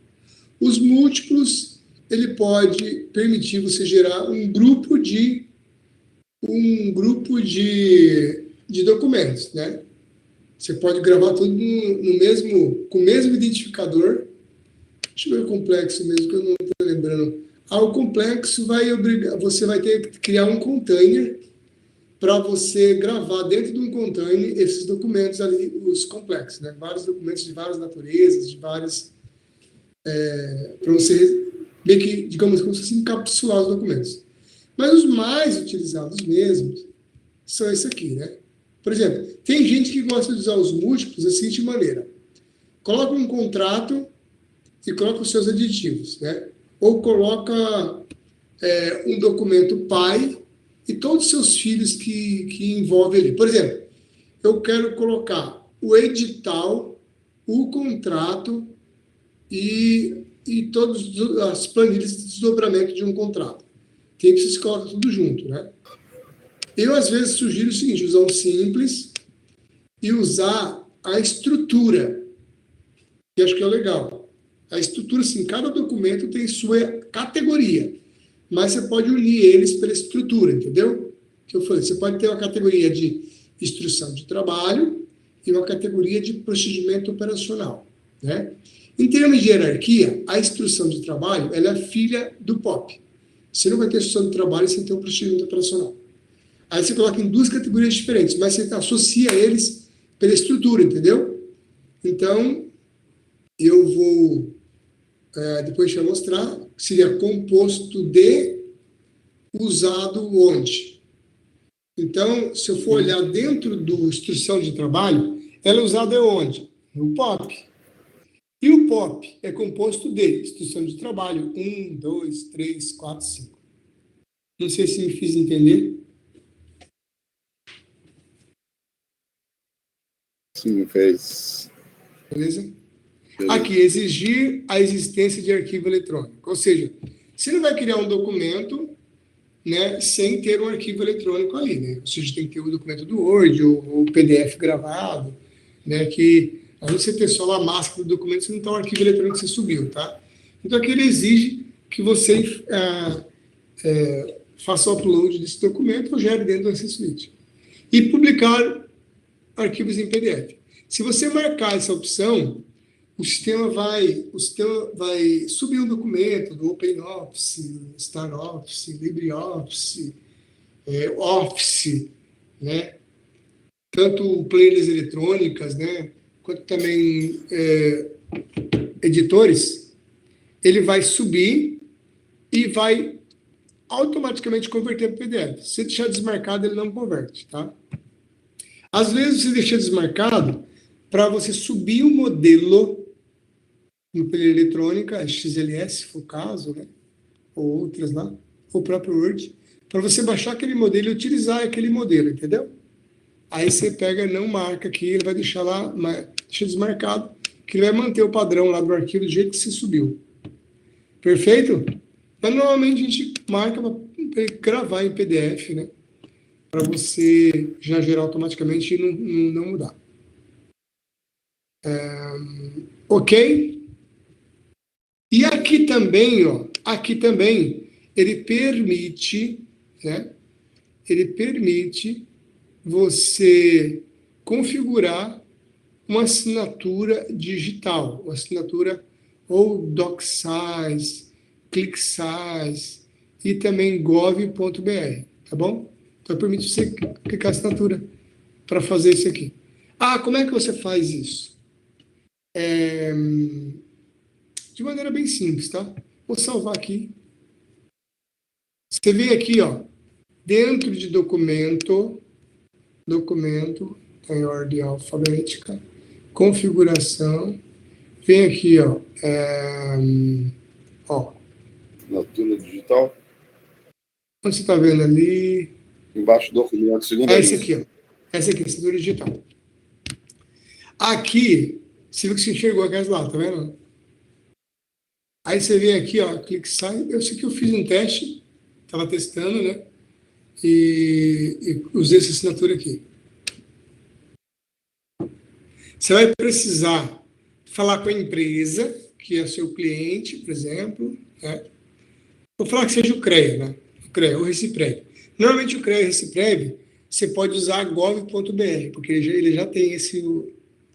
Os múltiplos, ele pode permitir você gerar um grupo de documentos, né? Você pode gravar tudo com o mesmo identificador. Deixa eu ver o complexo mesmo, que eu não estou lembrando. O complexo você vai ter que criar um container para você gravar dentro de um container esses documentos ali, os complexos, né? Vários documentos de várias naturezas, para você meio que, digamos, como se fosse encapsular os documentos. Mas os mais utilizados mesmos são esse aqui, né? Por exemplo, tem gente que gosta de usar os múltiplos da seguinte maneira. Coloca um contrato e coloca os seus aditivos, né? Ou coloca um documento pai e todos os seus filhos que envolvem ali. Por exemplo, eu quero colocar o edital, o contrato e todas as planilhas de desdobramento de um contrato. Tem que você coloca tudo junto, né? Eu, às vezes, sugiro o seguinte, usar um simples e usar a estrutura, que acho que é legal. A estrutura, assim, cada documento tem sua categoria, mas você pode unir eles pela estrutura, entendeu? Que eu falei, você pode ter uma categoria de instrução de trabalho e uma categoria de procedimento operacional, né? Em termos de hierarquia, a instrução de trabalho ela é filha do POP. Você não vai ter instrução de trabalho sem ter um procedimento operacional. Aí você coloca em duas categorias diferentes, mas você associa eles pela estrutura, entendeu? Então, eu vou depois te mostrar, seria composto de usado onde. Então, se eu for olhar dentro do instrução de trabalho, ela é usada onde? No POP. E o POP é composto de instrução de trabalho 1, 2, 3, 4, 5. Não sei se me fiz entender. Sim, fez. Beleza? Aqui, exigir a existência de arquivo eletrônico. Ou seja, você não vai criar um documento, né, sem ter um arquivo eletrônico ali, né? Ou seja, tem que ter o documento do Word ou o PDF gravado, né, que a você ter só a máscara do documento, você não está um arquivo eletrônico que você subiu, tá? Então, aqui ele exige que você faça o upload desse documento ou gere dentro do SC Suite. E publicar arquivos em PDF. Se você marcar essa opção, o sistema vai subir um documento do OpenOffice, StarOffice, LibreOffice, Office, né? Tanto planilhas eletrônicas, né? quanto também editores, ele vai subir e vai automaticamente converter para PDF. Se deixar desmarcado, ele não converte, tá? Às vezes, você deixa desmarcado para você subir o modelo no planilha eletrônica, XLS, se for o caso, né? Ou outras lá, ou o próprio Word, para você baixar aquele modelo e utilizar aquele modelo, entendeu? Aí você pega, não marca aqui, ele vai deixar lá, deixa desmarcado, que ele vai manter o padrão lá do arquivo do jeito que você subiu. Perfeito? Mas normalmente a gente marca para gravar em PDF, né? Para você já gerar automaticamente e não mudar. Ok? E aqui também, ele permite, né? Ele permite você configurar uma assinatura digital, uma assinatura ou DocSize, ClickSize e também gov.br, tá bom? Então permite você clicar a assinatura para fazer isso aqui. Como é que você faz isso? De maneira bem simples, tá? Vou salvar aqui. Você vem aqui, ó, dentro de documento, em ordem alfabética, configuração, vem aqui, ó, Assinatura digital. onde você está vendo ali? Embaixo do documento, segunda Esse aqui, ó. Essa aqui, assinatura digital. Aqui, você viu que você enxergou aquelas lá, tá vendo? Aí você vem aqui, ó, clique sai. Eu sei que eu fiz um teste, estava testando, né? E usei essa assinatura aqui. Você vai precisar falar com a empresa, que é seu cliente, por exemplo, né? Vou falar que seja o CREA, né? O CREA, o Reciprev. Normalmente o CREA e o Reciprev, você pode usar gov.br, porque ele já tem esse,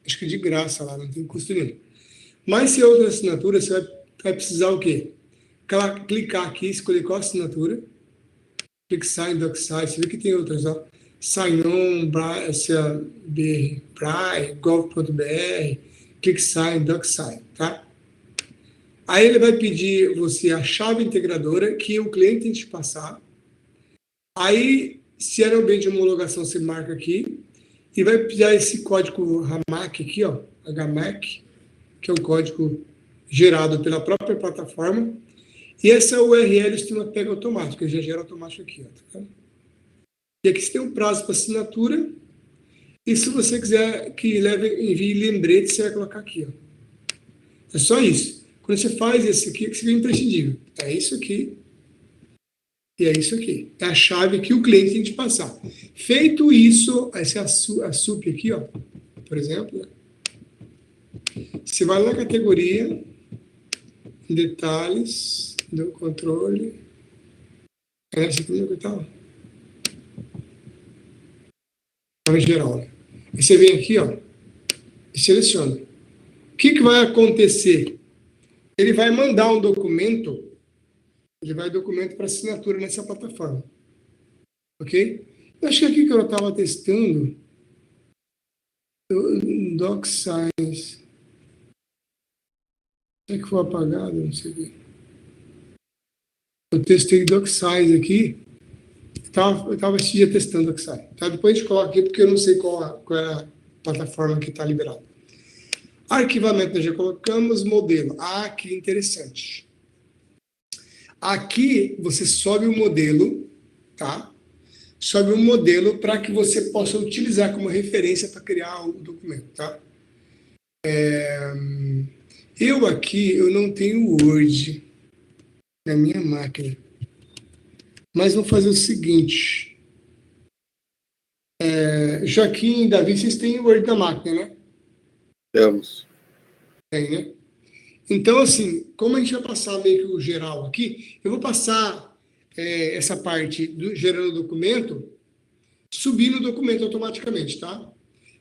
acho que de graça lá, não tem custo nenhum. Mas se é outra assinatura, você vai precisar o quê? Clicar aqui, escolher qual assinatura, clique Sign, DocSign, você vê que tem outras, ó. Sign-on, gov.br, clique Sign, DocSign, tá? Aí ele vai pedir você a chave integradora que o cliente tem que te passar. Aí, se era um bem de homologação, você marca aqui e vai pedir esse código HAMAC aqui, ó, HMAC, que é um código gerado pela própria plataforma. E essa URL o sistema pega automático, ele já gera automático aqui, ó, tá? E aqui você tem um prazo para assinatura. E se você quiser que envie lembrete, você vai colocar aqui, ó. É só isso. Quando você faz esse aqui, que seria imprescindível. É isso aqui. E é isso aqui. É a chave que o cliente tem que passar. Feito isso, essa é a SUP aqui, ó, por exemplo. Você vai na categoria, detalhes do controle. Essa aqui é o que tá. Em geral, né? E você vem aqui, ó, e seleciona. O que vai acontecer? Ele vai mandar um documento, para assinatura nessa plataforma. Ok? Eu acho que aqui que eu estava testando, DocSize. Será que foi apagado? Não sei. Eu testei DocSize aqui. Eu estava esse dia testando DocSize. Tá? Depois a gente coloca aqui, porque eu não sei qual é a plataforma que está liberada. Arquivamento, nós já colocamos. Modelo. Que interessante. Aqui você sobe o modelo, tá? Sobe um modelo para que você possa utilizar como referência para criar o documento, tá? Eu não tenho Word na minha máquina, mas vou fazer o seguinte. Joaquim e Davi, vocês têm o Word na máquina, né? Temos. Tem, né? Então, assim, como a gente vai passar meio que o geral aqui, eu vou passar essa parte do gerando documento, subindo o documento automaticamente, tá?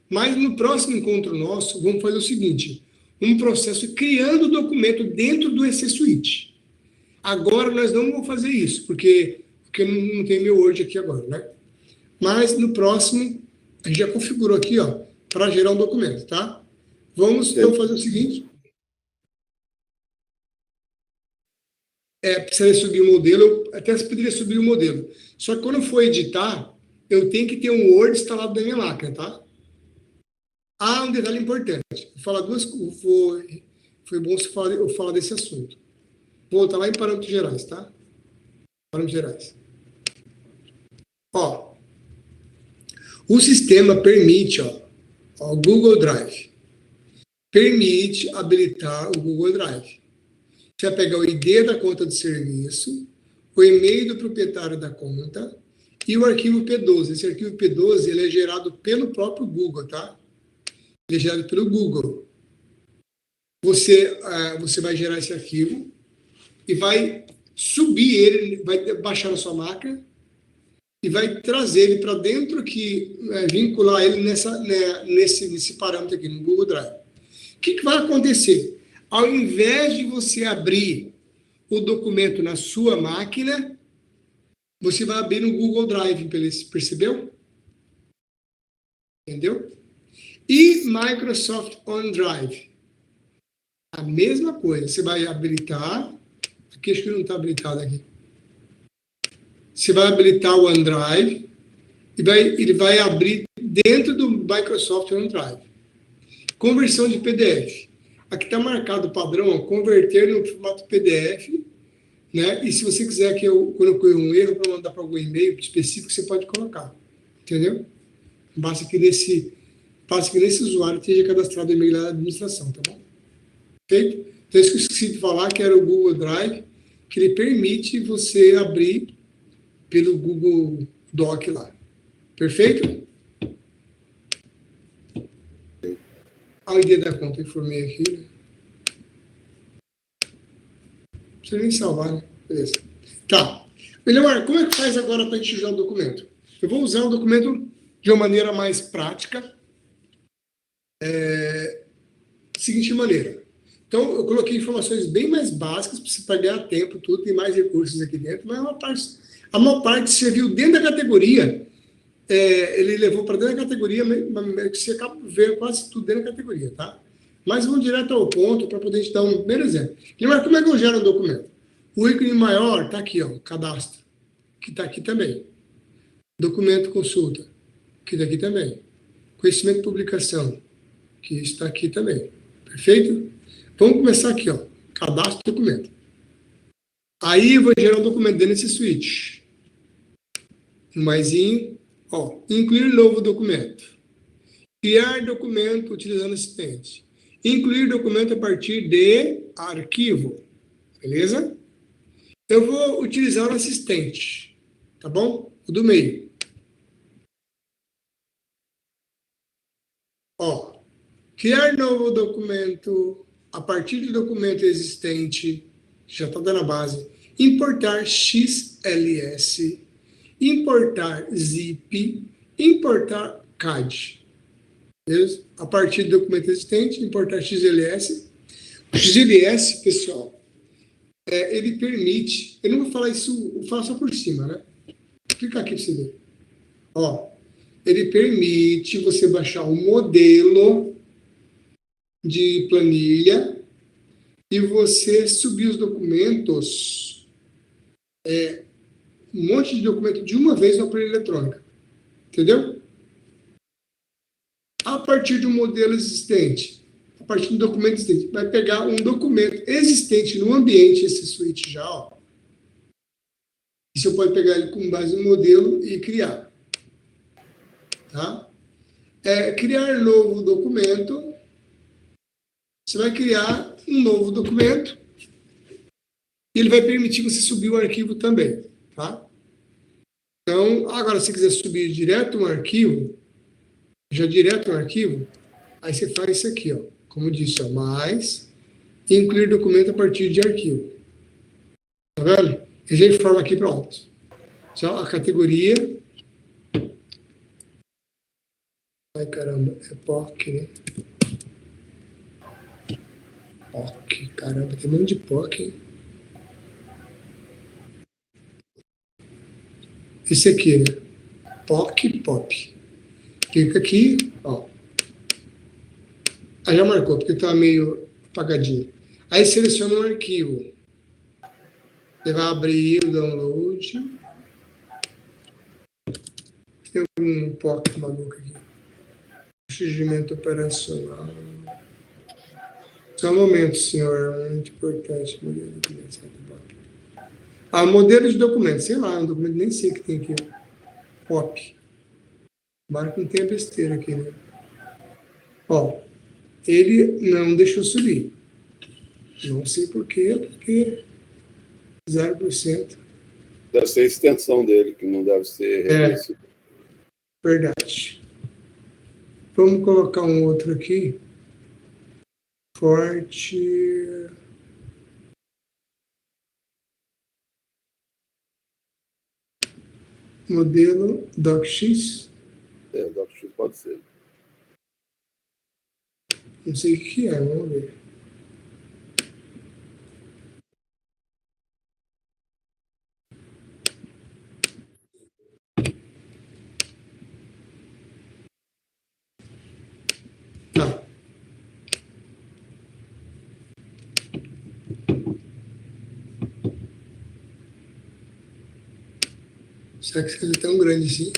Mas no próximo encontro nosso, vamos fazer o seguinte, um processo criando o documento dentro do EC Suite. Agora nós não vamos fazer isso, porque não tem meu Word aqui agora, né? Mas no próximo, a gente já configurou aqui, ó, para gerar um documento, tá? Vamos então fazer o seguinte. Precisaria subir o modelo, até poderia subir o modelo. Só que quando eu for editar, eu tenho que ter um Word instalado na minha máquina, tá? Ah, um detalhe importante. Vou falar foi bom eu falar desse assunto. Vou voltar lá em parâmetros gerais, tá? Parâmetros gerais. Ó, o sistema permite, o Google Drive, permite habilitar o Google Drive. Você vai pegar o ID da conta de serviço, o e-mail do proprietário da conta e o arquivo P12. Esse arquivo P12 ele é gerado pelo próprio Google, tá? Ele é gerado pelo Google. Você vai gerar esse arquivo e vai subir ele, vai baixar na sua máquina e vai trazer ele para dentro aqui, vincular ele nesse parâmetro aqui, no Google Drive. O que vai acontecer? Ao invés de você abrir o documento na sua máquina, você vai abrir no Google Drive, percebeu? Entendeu? E Microsoft OneDrive. A mesma coisa. Você vai habilitar. Aqui acho que não está habilitado aqui. Você vai habilitar o OneDrive e ele vai abrir dentro do Microsoft OneDrive. Conversão de PDF. Aqui está marcado o padrão, converter no formato PDF, né? E se você quiser quando eu ocorrer um erro para mandar para algum e-mail específico, você pode colocar. Entendeu? Basta que nesse usuário esteja cadastrado o e-mail da administração, tá bom? Feito? Então, isso que eu esqueci de falar, que era o Google Drive, que ele permite você abrir pelo Google Doc lá. Perfeito? A ID da conta, eu informei aqui. Não precisa nem salvar, né? Beleza. Tá. Melhor, como é que faz agora para a gente usar o documento? Eu vou usar o documento de uma maneira mais prática. Seguinte maneira. Então, eu coloquei informações bem mais básicas para ganhar tempo, tudo, tem mais recursos aqui dentro, mas a maior parte serviu dentro da categoria. Ele levou para dentro da categoria, mas você acaba vendo quase tudo dentro da categoria, tá? Mas vamos direto ao ponto para poder te dar um primeiro exemplo. Mas como é que eu gero um documento? O ícone maior está aqui, cadastro, que está aqui também. Documento consulta, que está aqui também. Conhecimento de publicação, que está aqui também. Perfeito? Vamos começar aqui, cadastro do documento. Aí eu vou gerar um documento dentro desse switch. Um maisinho, incluir novo documento. Criar documento utilizando assistente. Incluir documento a partir de arquivo. Beleza? Eu vou utilizar o assistente. Tá bom? O do meio. Criar novo documento a partir de documento existente. Já está dando a base. Importar XLS. Importar zip. Importar CAD. Beleza? A partir do documento existente, importar XLS. O XLS, pessoal, ele permite... Eu não vou falar isso, vou falar só por cima, né? Vou clicar aqui para você ver. Ele permite você baixar um modelo de planilha e você subir os documentos, um monte de documento de uma vez na planilha eletrônica. Entendeu? A partir de um modelo existente, a partir de um documento existente, vai pegar um documento existente no ambiente, esse switch já, e você pode pegar ele com base no modelo e criar. Tá? Criar novo documento, você vai criar um novo documento e ele vai permitir você subir o arquivo também. Tá? Então, agora, se quiser subir direto um arquivo, aí você faz isso aqui, como eu disse, mais incluir documento a partir de arquivo. Tá vendo? Eu já informo aqui, pronto. Só a categoria. Ai, caramba, é POC, né? POC, caramba, tem um monte de POC, hein? Esse aqui, né? POC, POP. Clica aqui, Aí já marcou, porque está meio apagadinho. Aí seleciona um arquivo. Você vai abrir o download. Tem um POC maluco aqui. Procedimento operacional. Só um momento, senhor. É muito importante. Modelo de documento. Sei lá, um documento nem sei o que tem aqui. POP. Marca não tem a besteira aqui, né? Ó, ele não deixou subir. Não sei por quê, porque 0%. Deve ser a extensão dele, que não deve ser reconhecido. Verdade. Vamos colocar um outro aqui. Forte. Modelo DocX. DocX pode ser. Não sei o que é, vamos ver. Tá. Será que seja tão grande assim?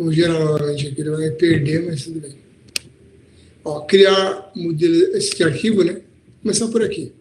Vou gerar novamente aqui, ele vai perder, mas tudo bem. Ó, criar modelo, esse arquivo, né? Começar por aqui.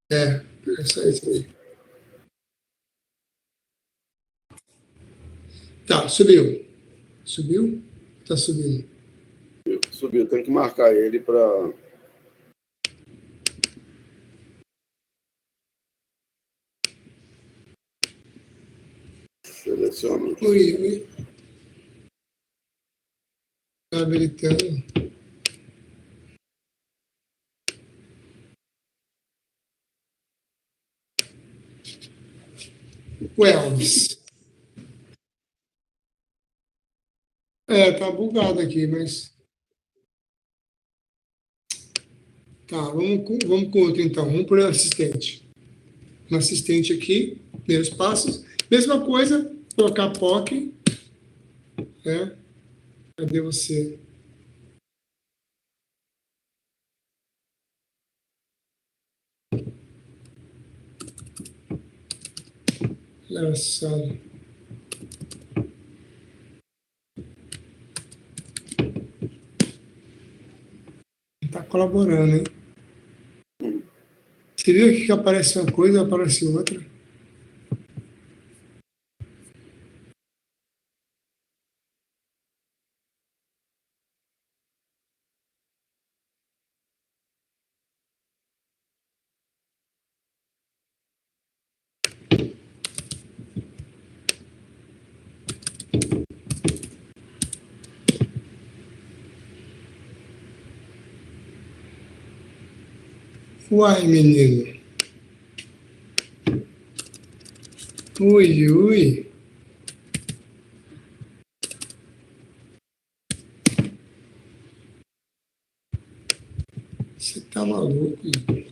É só isso aí. Tá, subiu. Subiu? Tá subindo. Subiu, tem que marcar ele para... Seleciona. Oi. Tá habilitando. O Elvis. Tá bugado aqui, mas... Tá, vamos com outro então. Vamos por assistente. Um assistente aqui, primeiros passos. Mesma coisa, colocar POC. Né? Cadê você? Engraçado. Tá colaborando, hein? Você viu aqui que aparece uma coisa e aparece outra? Uai, menino. Ui, ui. Você tá maluco, mano.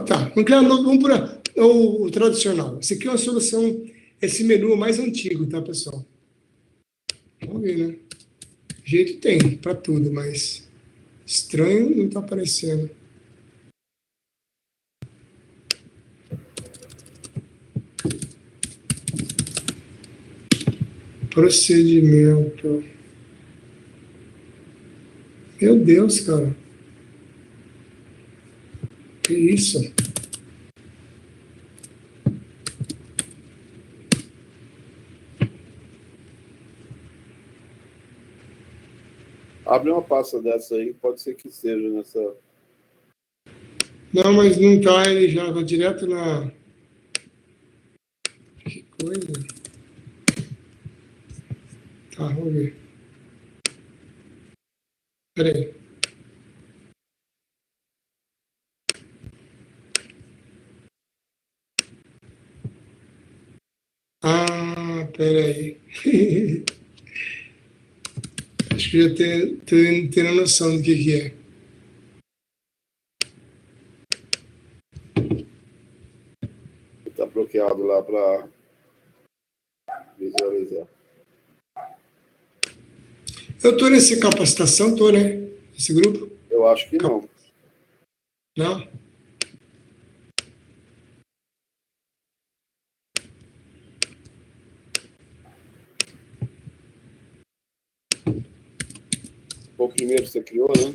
Tá, vamos por o tradicional. Esse aqui é uma solução, esse menu é mais antigo, tá, pessoal? Vamos ver, né? Jeito tem para tudo, mas estranho não tá aparecendo. Procedimento. Meu Deus, cara. Que isso? Abre uma pasta dessa aí, pode ser que seja nessa... Não, mas não tá, ele já vai direto na... Que coisa. Tá, vamos ver. Espera aí. Ah, peraí. Acho que já tenho noção do que é. Está bloqueado lá para visualizar. Eu estou nessa capacitação, estou, né? Esse grupo? Eu acho que não. Não? Foi o primeiro que você criou, né?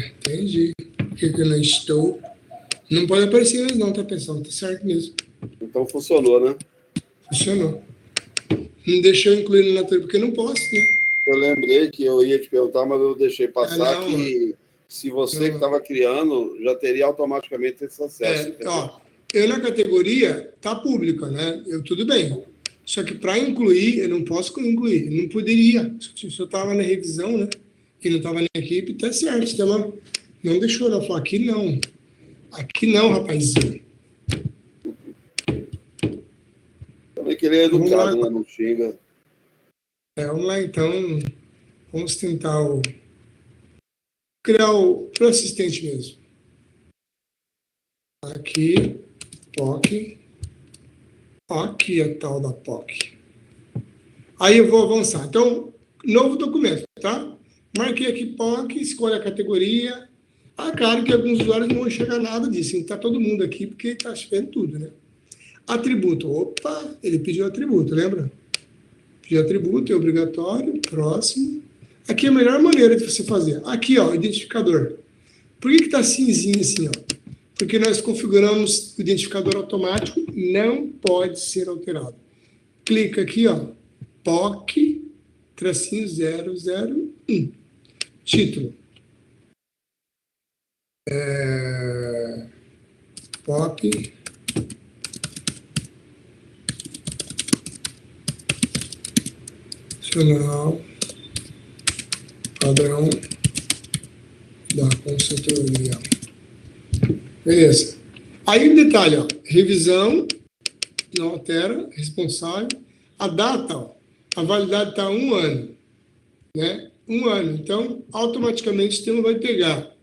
Entendi. Por que eu não estou? Não pode aparecer eles não, tá, pessoal? Tá certo mesmo. Então funcionou, né? Funcionou. Não deixou eu incluir na tela, porque eu não posso, né? Eu lembrei que eu ia te perguntar, mas eu deixei passar não, que se você não. que estava criando, já teria automaticamente esse acesso. Ó, eu na categoria tá pública, né? Tudo bem. Só que para incluir, eu não posso incluir. Eu não poderia. Se eu estava na revisão, né? E não estava na equipe, tá certo. Então, não deixou ela falar aqui não. Aqui não, rapazinho. Também que ele é educado, né? Não xinga. Vamos lá, então. Vamos tentar criar o assistente mesmo. Aqui, POC. Aqui a tal da POC. Aí eu vou avançar. Então, novo documento, tá? Marquei aqui POC, escolha a categoria. Claro que alguns usuários não vão enxergar nada disso. Está todo mundo aqui porque está vendo tudo, né? Atributo. Opa, ele pediu atributo, lembra? Pediu atributo, é obrigatório. Próximo. Aqui é a melhor maneira de você fazer. Aqui, ó, identificador. Por que está cinzinho assim, ó? Porque nós configuramos o identificador automático, não pode ser alterado. Clica aqui, ó, POC, tracinho 001. Título. POC. Nacional. Padrão da consultoria. Beleza. Aí o detalhe, ó, revisão, não altera, responsável. A data, ó, a validade está 1 ano, né? 1 ano. Então, automaticamente o sistema vai pegar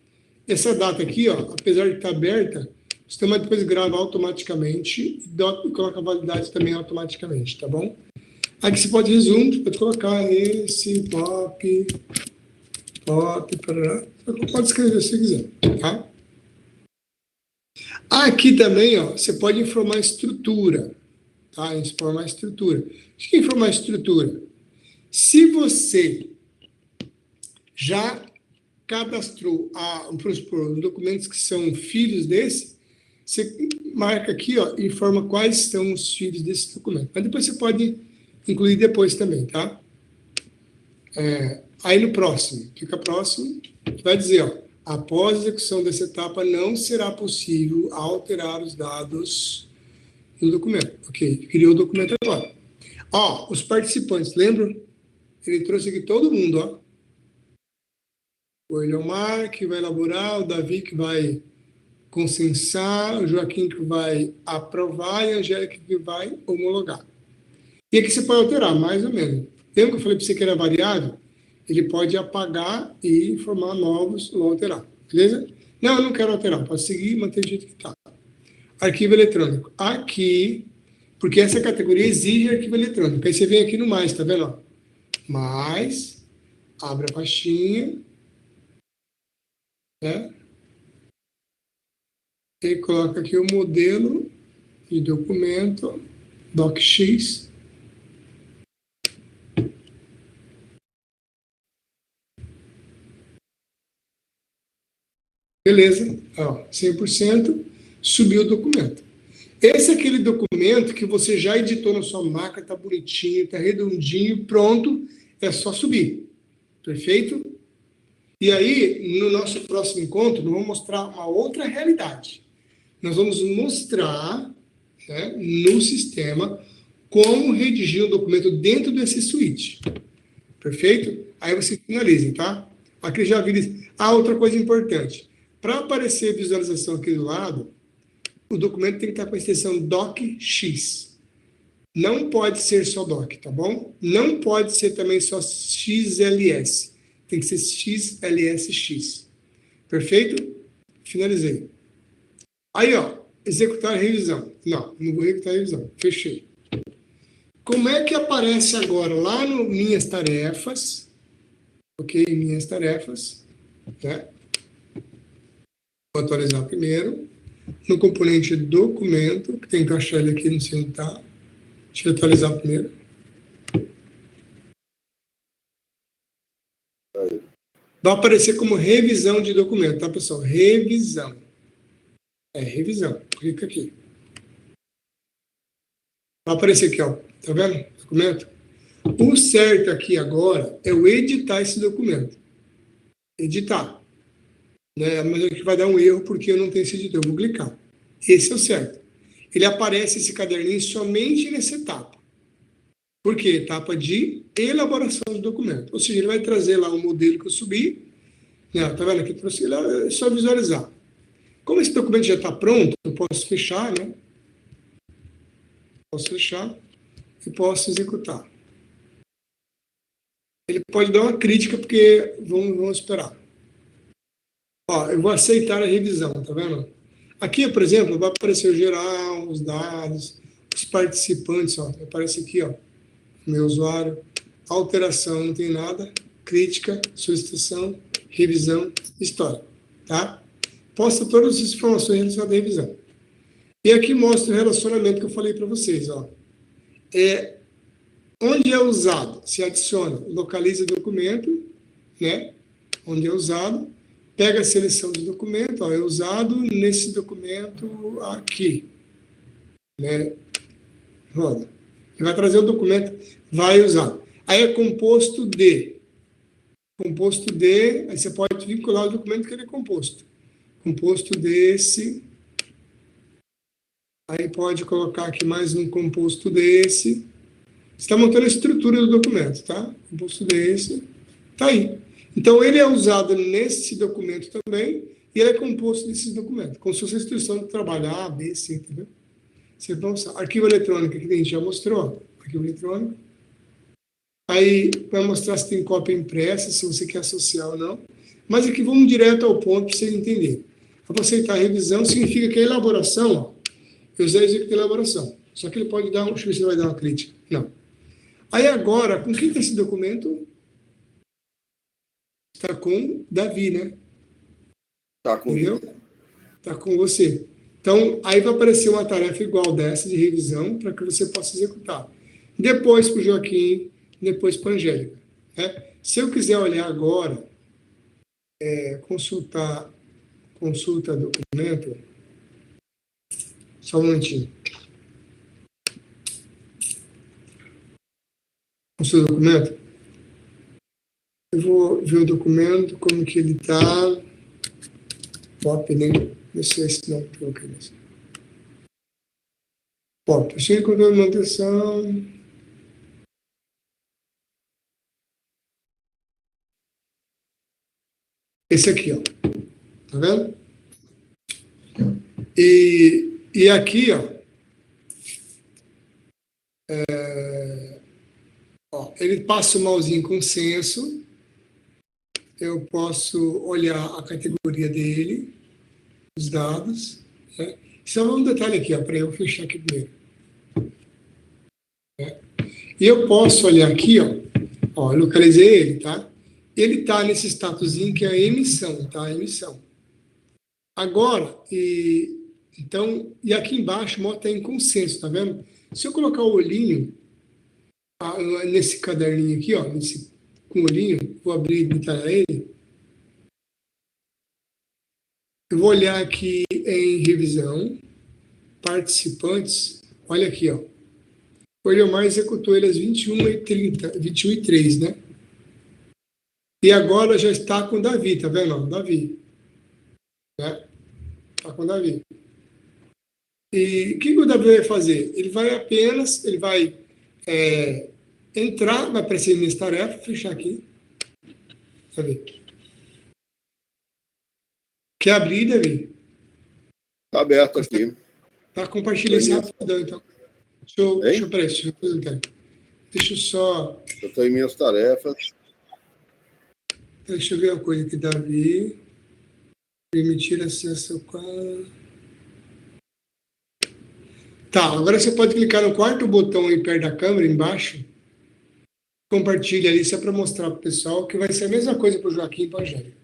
essa data aqui, ó, apesar de estar aberta, o sistema depois grava automaticamente e coloca a validade também automaticamente, tá bom? Aqui você pode resumo, você pode colocar esse pop, parará. Pode escrever se quiser, tá? Aqui também, ó, você pode informar a estrutura, tá? Informar a estrutura. O que é informar a estrutura? Se você já cadastrou os documentos que são filhos desse, você marca aqui, ó, e informa quais são os filhos desse documento. Mas depois você pode incluir depois também, tá? Aí no próximo, fica próximo, vai dizer, ó, após a execução dessa etapa, não será possível alterar os dados do documento. Ok, criou o documento agora. Ó, os participantes, lembram? Ele trouxe aqui todo mundo, ó. O Eliomar, que vai elaborar, o Davi, que vai consensar, o Joaquim, que vai aprovar, e a Angélica, que vai homologar. E aqui você pode alterar, mais ou menos. Lembra que eu falei para você que era variável? Ele pode apagar e informar novos ou alterar. Beleza? Não, eu não quero alterar. Pode seguir e manter do jeito que está. Arquivo eletrônico. Aqui, porque essa categoria exige arquivo eletrônico. Aí você vem aqui no mais, tá vendo? Mais, abre a pastinha, né? E coloca aqui o modelo de documento, docx. Beleza, ó, 100%, subiu o documento. Esse é aquele documento que você já editou na sua máquina, tá bonitinho, tá redondinho, pronto, é só subir. Perfeito? E aí, no nosso próximo encontro, nós vamos mostrar uma outra realidade. Nós vamos mostrar, né, no sistema, como redigir um documento dentro desse suíte. Perfeito? Aí você finaliza, tá? Aqui já vi. Outra coisa importante. Para aparecer visualização aqui do lado, o documento tem que estar com a extensão docx. Não pode ser só doc, tá bom? Não pode ser também só XLS. Tem que ser XLSX. Perfeito? Finalizei. Aí, ó, executar revisão. Não vou executar revisão. Fechei. Como é que aparece agora lá no Minhas Tarefas? Ok, Minhas Tarefas. Né? Vou atualizar primeiro. No componente documento, que tem que achar ele aqui, não sei onde está. Deixa eu atualizar primeiro. Vai aparecer como revisão de documento, tá, pessoal? Revisão. Revisão. Clica aqui. Vai aparecer aqui, ó. Tá vendo? Documento. O certo aqui agora é o editar esse documento. Editar. Né? Mas aqui vai dar um erro porque eu não tenho esse editor. Eu vou clicar. Esse é o certo. Ele aparece esse caderninho somente nessa etapa. Por quê? Etapa de elaboração do documento. Ou seja, ele vai trazer lá o modelo que eu subi. Né? Tá vendo aqui? É só visualizar. Como esse documento já está pronto, eu posso fechar, né? Posso fechar e posso executar. Ele pode dar uma crítica, porque vamos esperar. Ó, eu vou aceitar a revisão, tá vendo? Aqui, por exemplo, vai aparecer o geral, os dados, os participantes, ó. Aparece aqui, ó, meu usuário, alteração, não tem nada, crítica, solicitação, revisão, história, tá? Posta todas as informações relacionadas à revisão. E aqui mostra o relacionamento que eu falei para vocês, ó. Onde é usado? Se adiciona, localiza o documento, né? Onde é usado, pega a seleção do documento, ó, é usado nesse documento aqui, né? Roda. Ele vai trazer o documento, vai usar. Aí é composto de. Composto de, aí você pode vincular o documento que ele é composto. Composto desse. Aí pode colocar aqui mais um composto desse. Você está montando a estrutura do documento, tá? Composto desse. Tá aí. Então, ele é usado nesse documento também, e ele é composto desses documentos, como se fosse a instrução de trabalho A, B, C, entendeu? Você vai usar. Arquivo eletrônico, que a gente já mostrou. Arquivo eletrônico. Aí, vai mostrar se tem cópia impressa, se você quer associar ou não. Mas aqui vamos direto ao ponto para você entender. Para aceitar a revisão, significa que a elaboração, ó, eu já executo a elaboração. Só que ele pode dar, deixa eu ver se ele vai dar uma crítica. Não. Aí agora, com quem está esse documento? Está com Davi, né? Está com Está com você. Então, aí vai aparecer uma tarefa igual dessa de revisão para que você possa executar. Depois para o Joaquim, depois para a Angélica. Né? Se eu quiser olhar agora, consulta documento, só um momentinho. Consulta documento. Eu vou ver o documento, como que ele está. Pop, né? Não sei se não coloquei isso. Pop, cheio de controle de manutenção. Esse aqui, ó. Tá vendo? E aqui, ó, ele passa o mausinho com censo. Eu posso olhar a categoria dele, os dados. Né? Só um detalhe aqui, para eu fechar aqui primeiro. Né? E eu posso olhar aqui, ó, eu localizei ele, tá? Ele está nesse statusinho que é a emissão, tá? Emissão. Agora, então, e aqui embaixo mostra em consenso, tá vendo? Se eu colocar o olhinho nesse caderninho aqui, ó, com o olhinho, vou abrir e detalhar ele. Eu vou olhar aqui em revisão, participantes, olha aqui, ó. O Eliomar executou ele às 21h30, 21h03, né? E agora já está com o Davi, tá vendo? Davi. Né? Está com o Davi. E o que o Davi vai fazer? Ele vai entrar, vai aparecer minhas tarefas, fechar aqui. Tá vendo? Quer abrir, Davi? Está aberto aqui. Tá, compartilha esse rapidão, então. Deixa eu só... Eu estou em minhas tarefas. Deixa eu ver uma coisa aqui, Davi. Permitir acesso ao quadro. Tá, agora você pode clicar no quarto botão aí perto da câmera, embaixo. Compartilha ali, só para mostrar para o pessoal que vai ser a mesma coisa para o Joaquim e para a Angélica.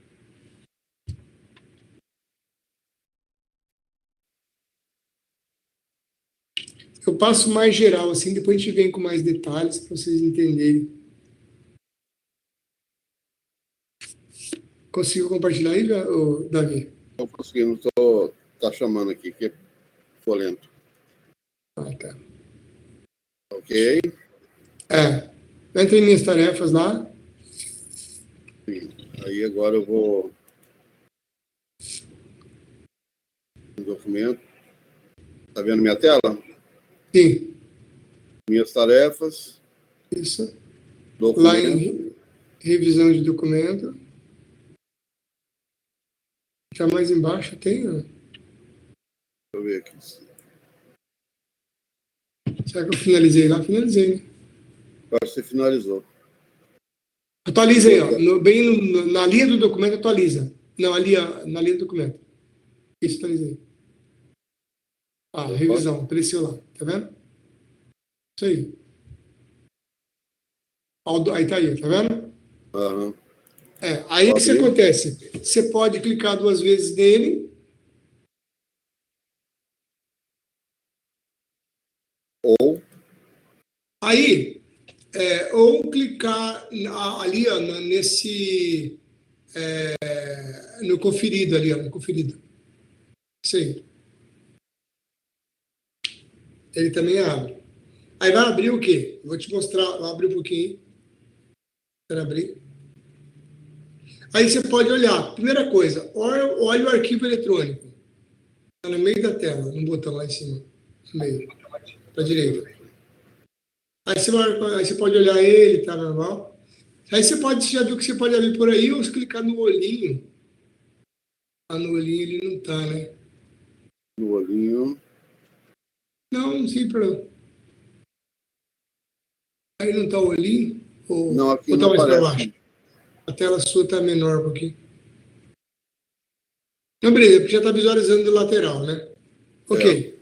Eu passo mais geral, assim, depois a gente vem com mais detalhes para vocês entenderem. Consigo compartilhar aí, Davi? Estou conseguindo, está chamando aqui, que ficou lento. Ah, tá. Ok. Entra em minhas tarefas lá. Sim. Aí agora eu vou... Documento. Está vendo minha tela? Sim. Minhas tarefas. Isso. Documento. Lá em revisão de documento. Já mais embaixo tem, ó. Deixa eu ver aqui. Será que eu finalizei lá? Finalizei, né? Eu acho que você finalizou. Atualiza aí, ó. Na linha do documento, atualiza. Não, ali, ó, na linha do documento. Isso, atualizei. Revisão, apareceu lá. Tá vendo? Isso aí. Aí tá aí, tá vendo? Uhum. Aí o que acontece? Você pode clicar 2 vezes nele. Ou clicar ali, ó, nesse... no conferido ali, ó, no conferido. Isso aí. Ele também abre. Aí vai abrir o quê? Vou te mostrar, vou abrir um pouquinho. Para abrir. Aí você pode olhar. Primeira coisa, olha o arquivo eletrônico. Está no meio da tela, no botão lá em cima. No meio. Para a direita. Aí você pode olhar ele, tá normal. Aí você já viu que você pode abrir por aí ou se clicar no olhinho. No olhinho ele não tá, né? No olhinho. Não sei problema. Aí não tá o olhinho? Não, aqui ou tá não mais para aparece. baixo? A tela sua tá menor um pouquinho. Não, beleza, porque já está visualizando do lateral, né? Ok.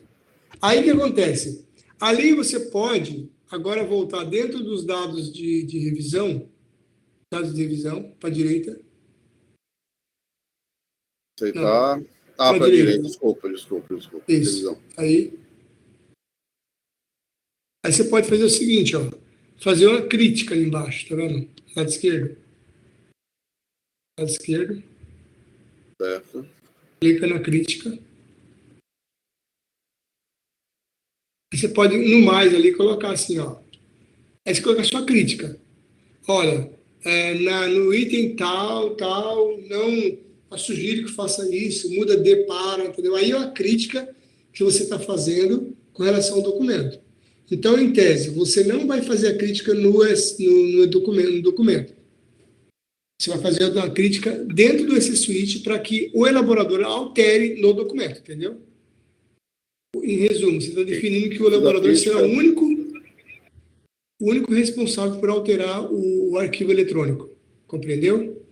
Aí o que acontece? Ali você pode agora voltar dentro dos dados de revisão, para a direita. Aceitar. Para a direita. Desculpa. Isso. Revisão. Aí você pode fazer o seguinte, ó. Fazer uma crítica ali embaixo, tá vendo? Lado esquerdo. Lado esquerdo. Certo. Clica na crítica. Aí você pode, no mais ali, colocar assim, ó. Aí você coloca a sua crítica. Olha, no item tal, não sugiro que faça isso, muda de para, entendeu? Aí é uma crítica que você está fazendo com relação ao documento. Então, em tese, você não vai fazer a crítica no documento. Você vai fazer uma crítica dentro do S-Suite para que o elaborador altere no documento, entendeu? Em resumo, você está definindo que o elaborador será o único responsável por alterar o arquivo eletrônico. Compreendeu?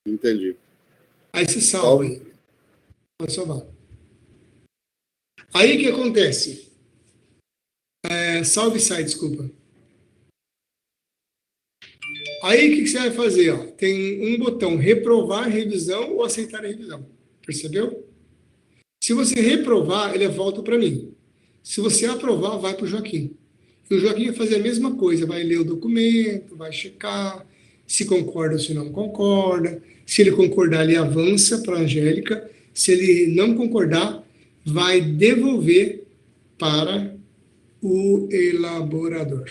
Entendi. Aí você salva aí. Pode salvar. Aí o que acontece? Salve sai, desculpa. Aí o que você vai fazer? Ó? Tem um botão reprovar revisão ou aceitar a revisão. Percebeu? Se você reprovar, ele volta para mim. Se você aprovar, vai para o Joaquim. E o Joaquim vai fazer a mesma coisa, vai ler o documento, vai checar se concorda ou se não concorda. Se ele concordar, ele avança para a Angélica. Se ele não concordar, vai devolver para o elaborador.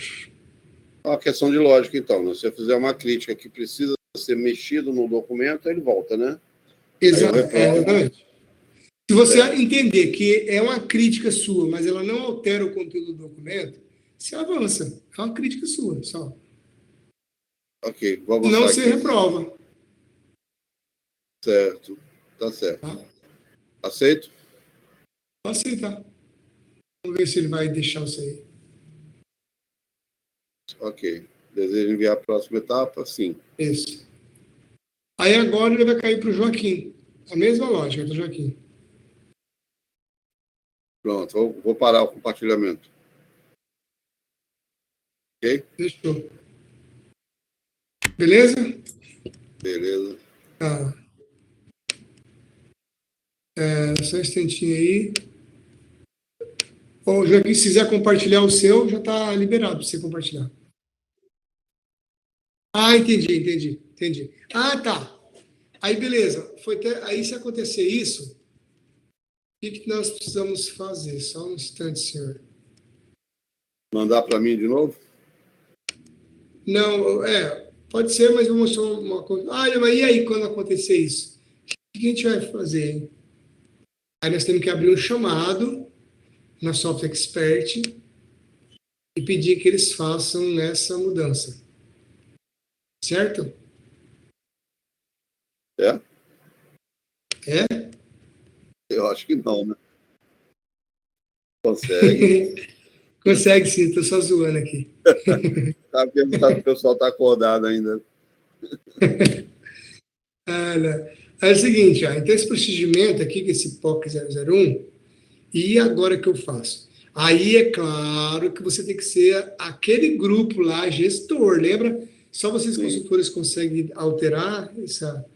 Uma questão de lógica, então. Né? Se eu fizer uma crítica que precisa ser mexido no documento, ele volta, né? Exatamente. Se Se você entender que é uma crítica sua, mas ela não altera o conteúdo do documento, você avança. É uma crítica sua, só. Ok, vou avançar Não aqui. se reprova. Certo, tá certo. Tá? Aceito? Pode aceitar. Vamos ver se ele vai deixar você aí. Ok. Deseja enviar a próxima etapa? Sim. Isso. Aí agora ele vai cair para o Joaquim. A mesma lógica do Joaquim. Pronto, vou parar o compartilhamento. Ok? Fechou. Beleza? Beleza. Tá. Só um instantinho aí. Ô, Joaquim, se quiser compartilhar o seu, já está liberado para você compartilhar. Ah, entendi. Ah, tá. Aí, beleza. Aí, se acontecer isso, o que nós precisamos fazer? Só um instante, senhor. Mandar para mim de novo? Não, pode ser, mas vou mostrar uma coisa. Ah, mas e aí quando acontecer isso? O que a gente vai fazer, hein? Aí nós temos que abrir um chamado na Software Expert e pedir que eles façam essa mudança. Certo? É? É? Eu acho que não, né? Consegue. Consegue sim, estou só zoando aqui. Tá pensando que o pessoal está acordado ainda. É o seguinte, então esse procedimento aqui, que esse POC 001, e agora que eu faço? Aí é claro que você tem que ser aquele grupo lá, gestor, lembra? Só vocês, consultores, conseguem alterar essa.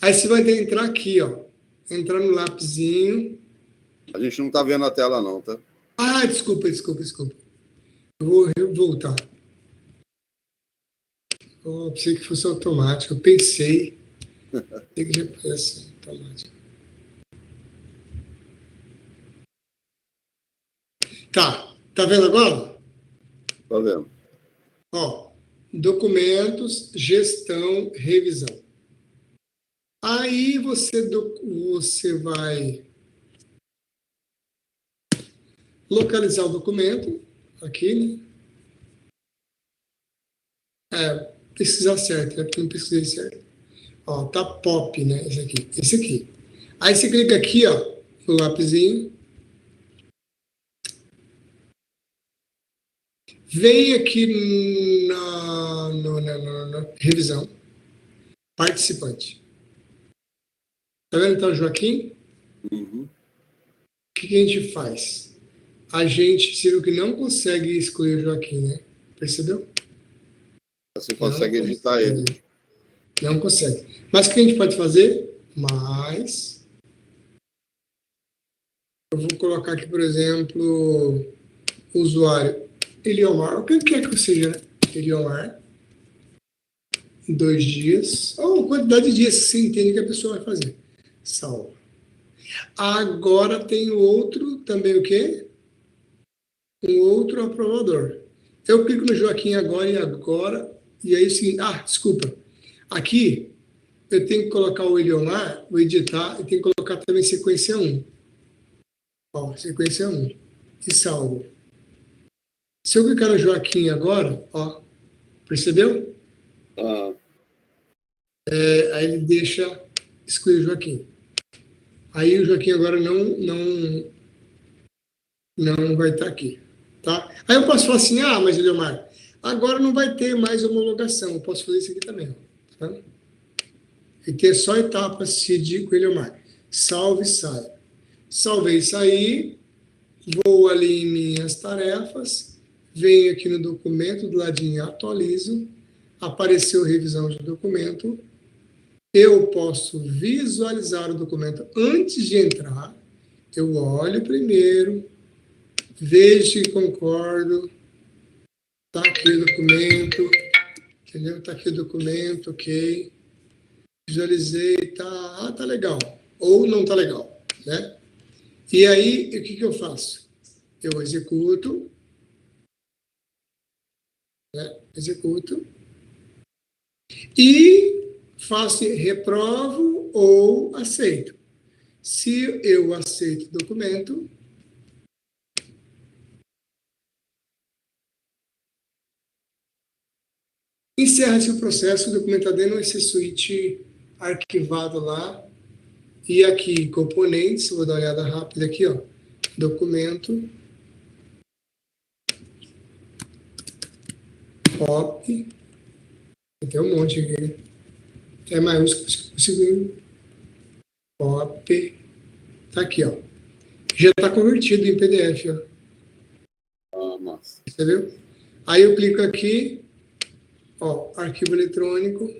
Aí você vai entrar aqui, ó. Entrar no lapisinho. A gente não está vendo a tela, não, tá? Ah, desculpa. Eu vou voltar. Eu pensei que fosse automático. Eu pensei. Tem que GPS automático. Tá vendo agora? Tá vendo? Ó, documentos, gestão, revisão. Aí você vai localizar o documento, aqui, né? Pesquisar certo, porque não pesquisei certo. Ó, tá pop, né? Esse aqui. Aí você clica aqui, ó, no lapisinho. Vem aqui na revisão. Participante. Tá vendo então, Joaquim? Uhum. O que a gente faz? A gente, se viu que não consegue excluir o Joaquim, né? Percebeu? Você consegue editar ele. Não consegue. Mas o que a gente pode fazer? Eu vou colocar aqui, por exemplo, o usuário Eliomar, o que quer que seja, né? Eliomar, 2 dias, ou quantidade de dias que você entende que a pessoa vai fazer. Salva. Agora tem o outro, também o quê? Um outro aprovador. Eu clico no Joaquim agora, e aí sim, desculpa. Aqui, eu tenho que colocar o Eliomar, vou editar, e tenho que colocar também sequência 1. Ó, sequência 1. E salvo. Se eu clicar no Joaquim agora, ó, percebeu? Ah, Aí ele deixa excluir o Joaquim. Aí o Joaquim agora não vai estar aqui, tá? Aí eu posso falar assim, mas Eliomar, agora não vai ter mais homologação, eu posso fazer isso aqui também, tá? E ter só etapas CID com Eliomar. Salve e sai. Salvei e saí, vou ali em minhas tarefas, venho aqui no documento, do ladinho atualizo, apareceu revisão de documento, eu posso visualizar o documento antes de entrar, eu olho primeiro, vejo se concordo, está aqui o documento, entendeu? Está aqui o documento, ok, visualizei, tá legal, ou não tá legal, né? E aí, o que eu faço? Eu executo, né? Executo, e faço reprovo ou aceito. Se eu aceito o documento, encerra-se o processo, o documento está dentro do C Suite arquivado lá. E aqui, componentes, vou dar uma olhada rápida aqui, ó. Documento. Copy. Tem um monte aqui. É maiúsculo, se conseguir. Copy. Tá aqui, ó. Já está convertido em PDF, ó. Massa. Entendeu? Aí eu clico aqui, ó, arquivo eletrônico.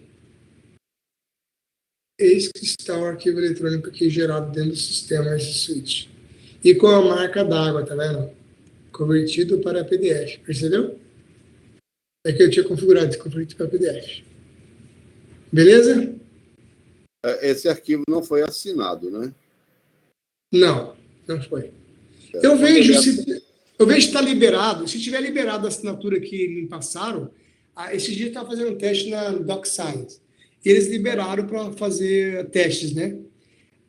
Eis que está o arquivo eletrônico aqui gerado dentro do sistema S Suite. E com a marca d'água, tá vendo? Convertido para PDF, percebeu? É que eu tinha configurado esse convertido para PDF. Beleza? Esse arquivo não foi assinado, né? Não, não foi. Eu vejo se está liberado. Se tiver liberado a assinatura que me passaram, esses dias eu estava fazendo um teste na DocScience. Eles liberaram para fazer testes, né?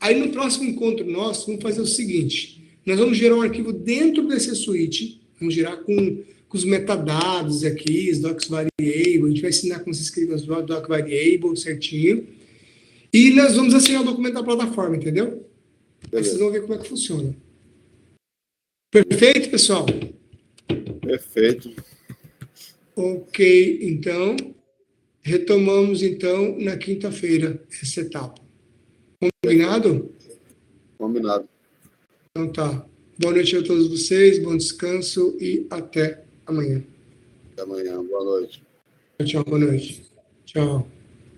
Aí no próximo encontro nosso, vamos fazer o seguinte: nós vamos gerar um arquivo dentro desse suite, vamos gerar com os metadados aqui, os docs variable, a gente vai ensinar como se escreve os doc variable certinho, e nós vamos assinar o documento da plataforma, entendeu? Aí vocês vão ver como é que funciona. Perfeito, pessoal? Perfeito. Ok, então, retomamos, então, na quinta-feira, essa etapa. Combinado? Combinado. Então tá. Boa noite a todos vocês, bom descanso e até amanhã. Até amanhã. Boa noite. Tchau, boa noite. Tchau.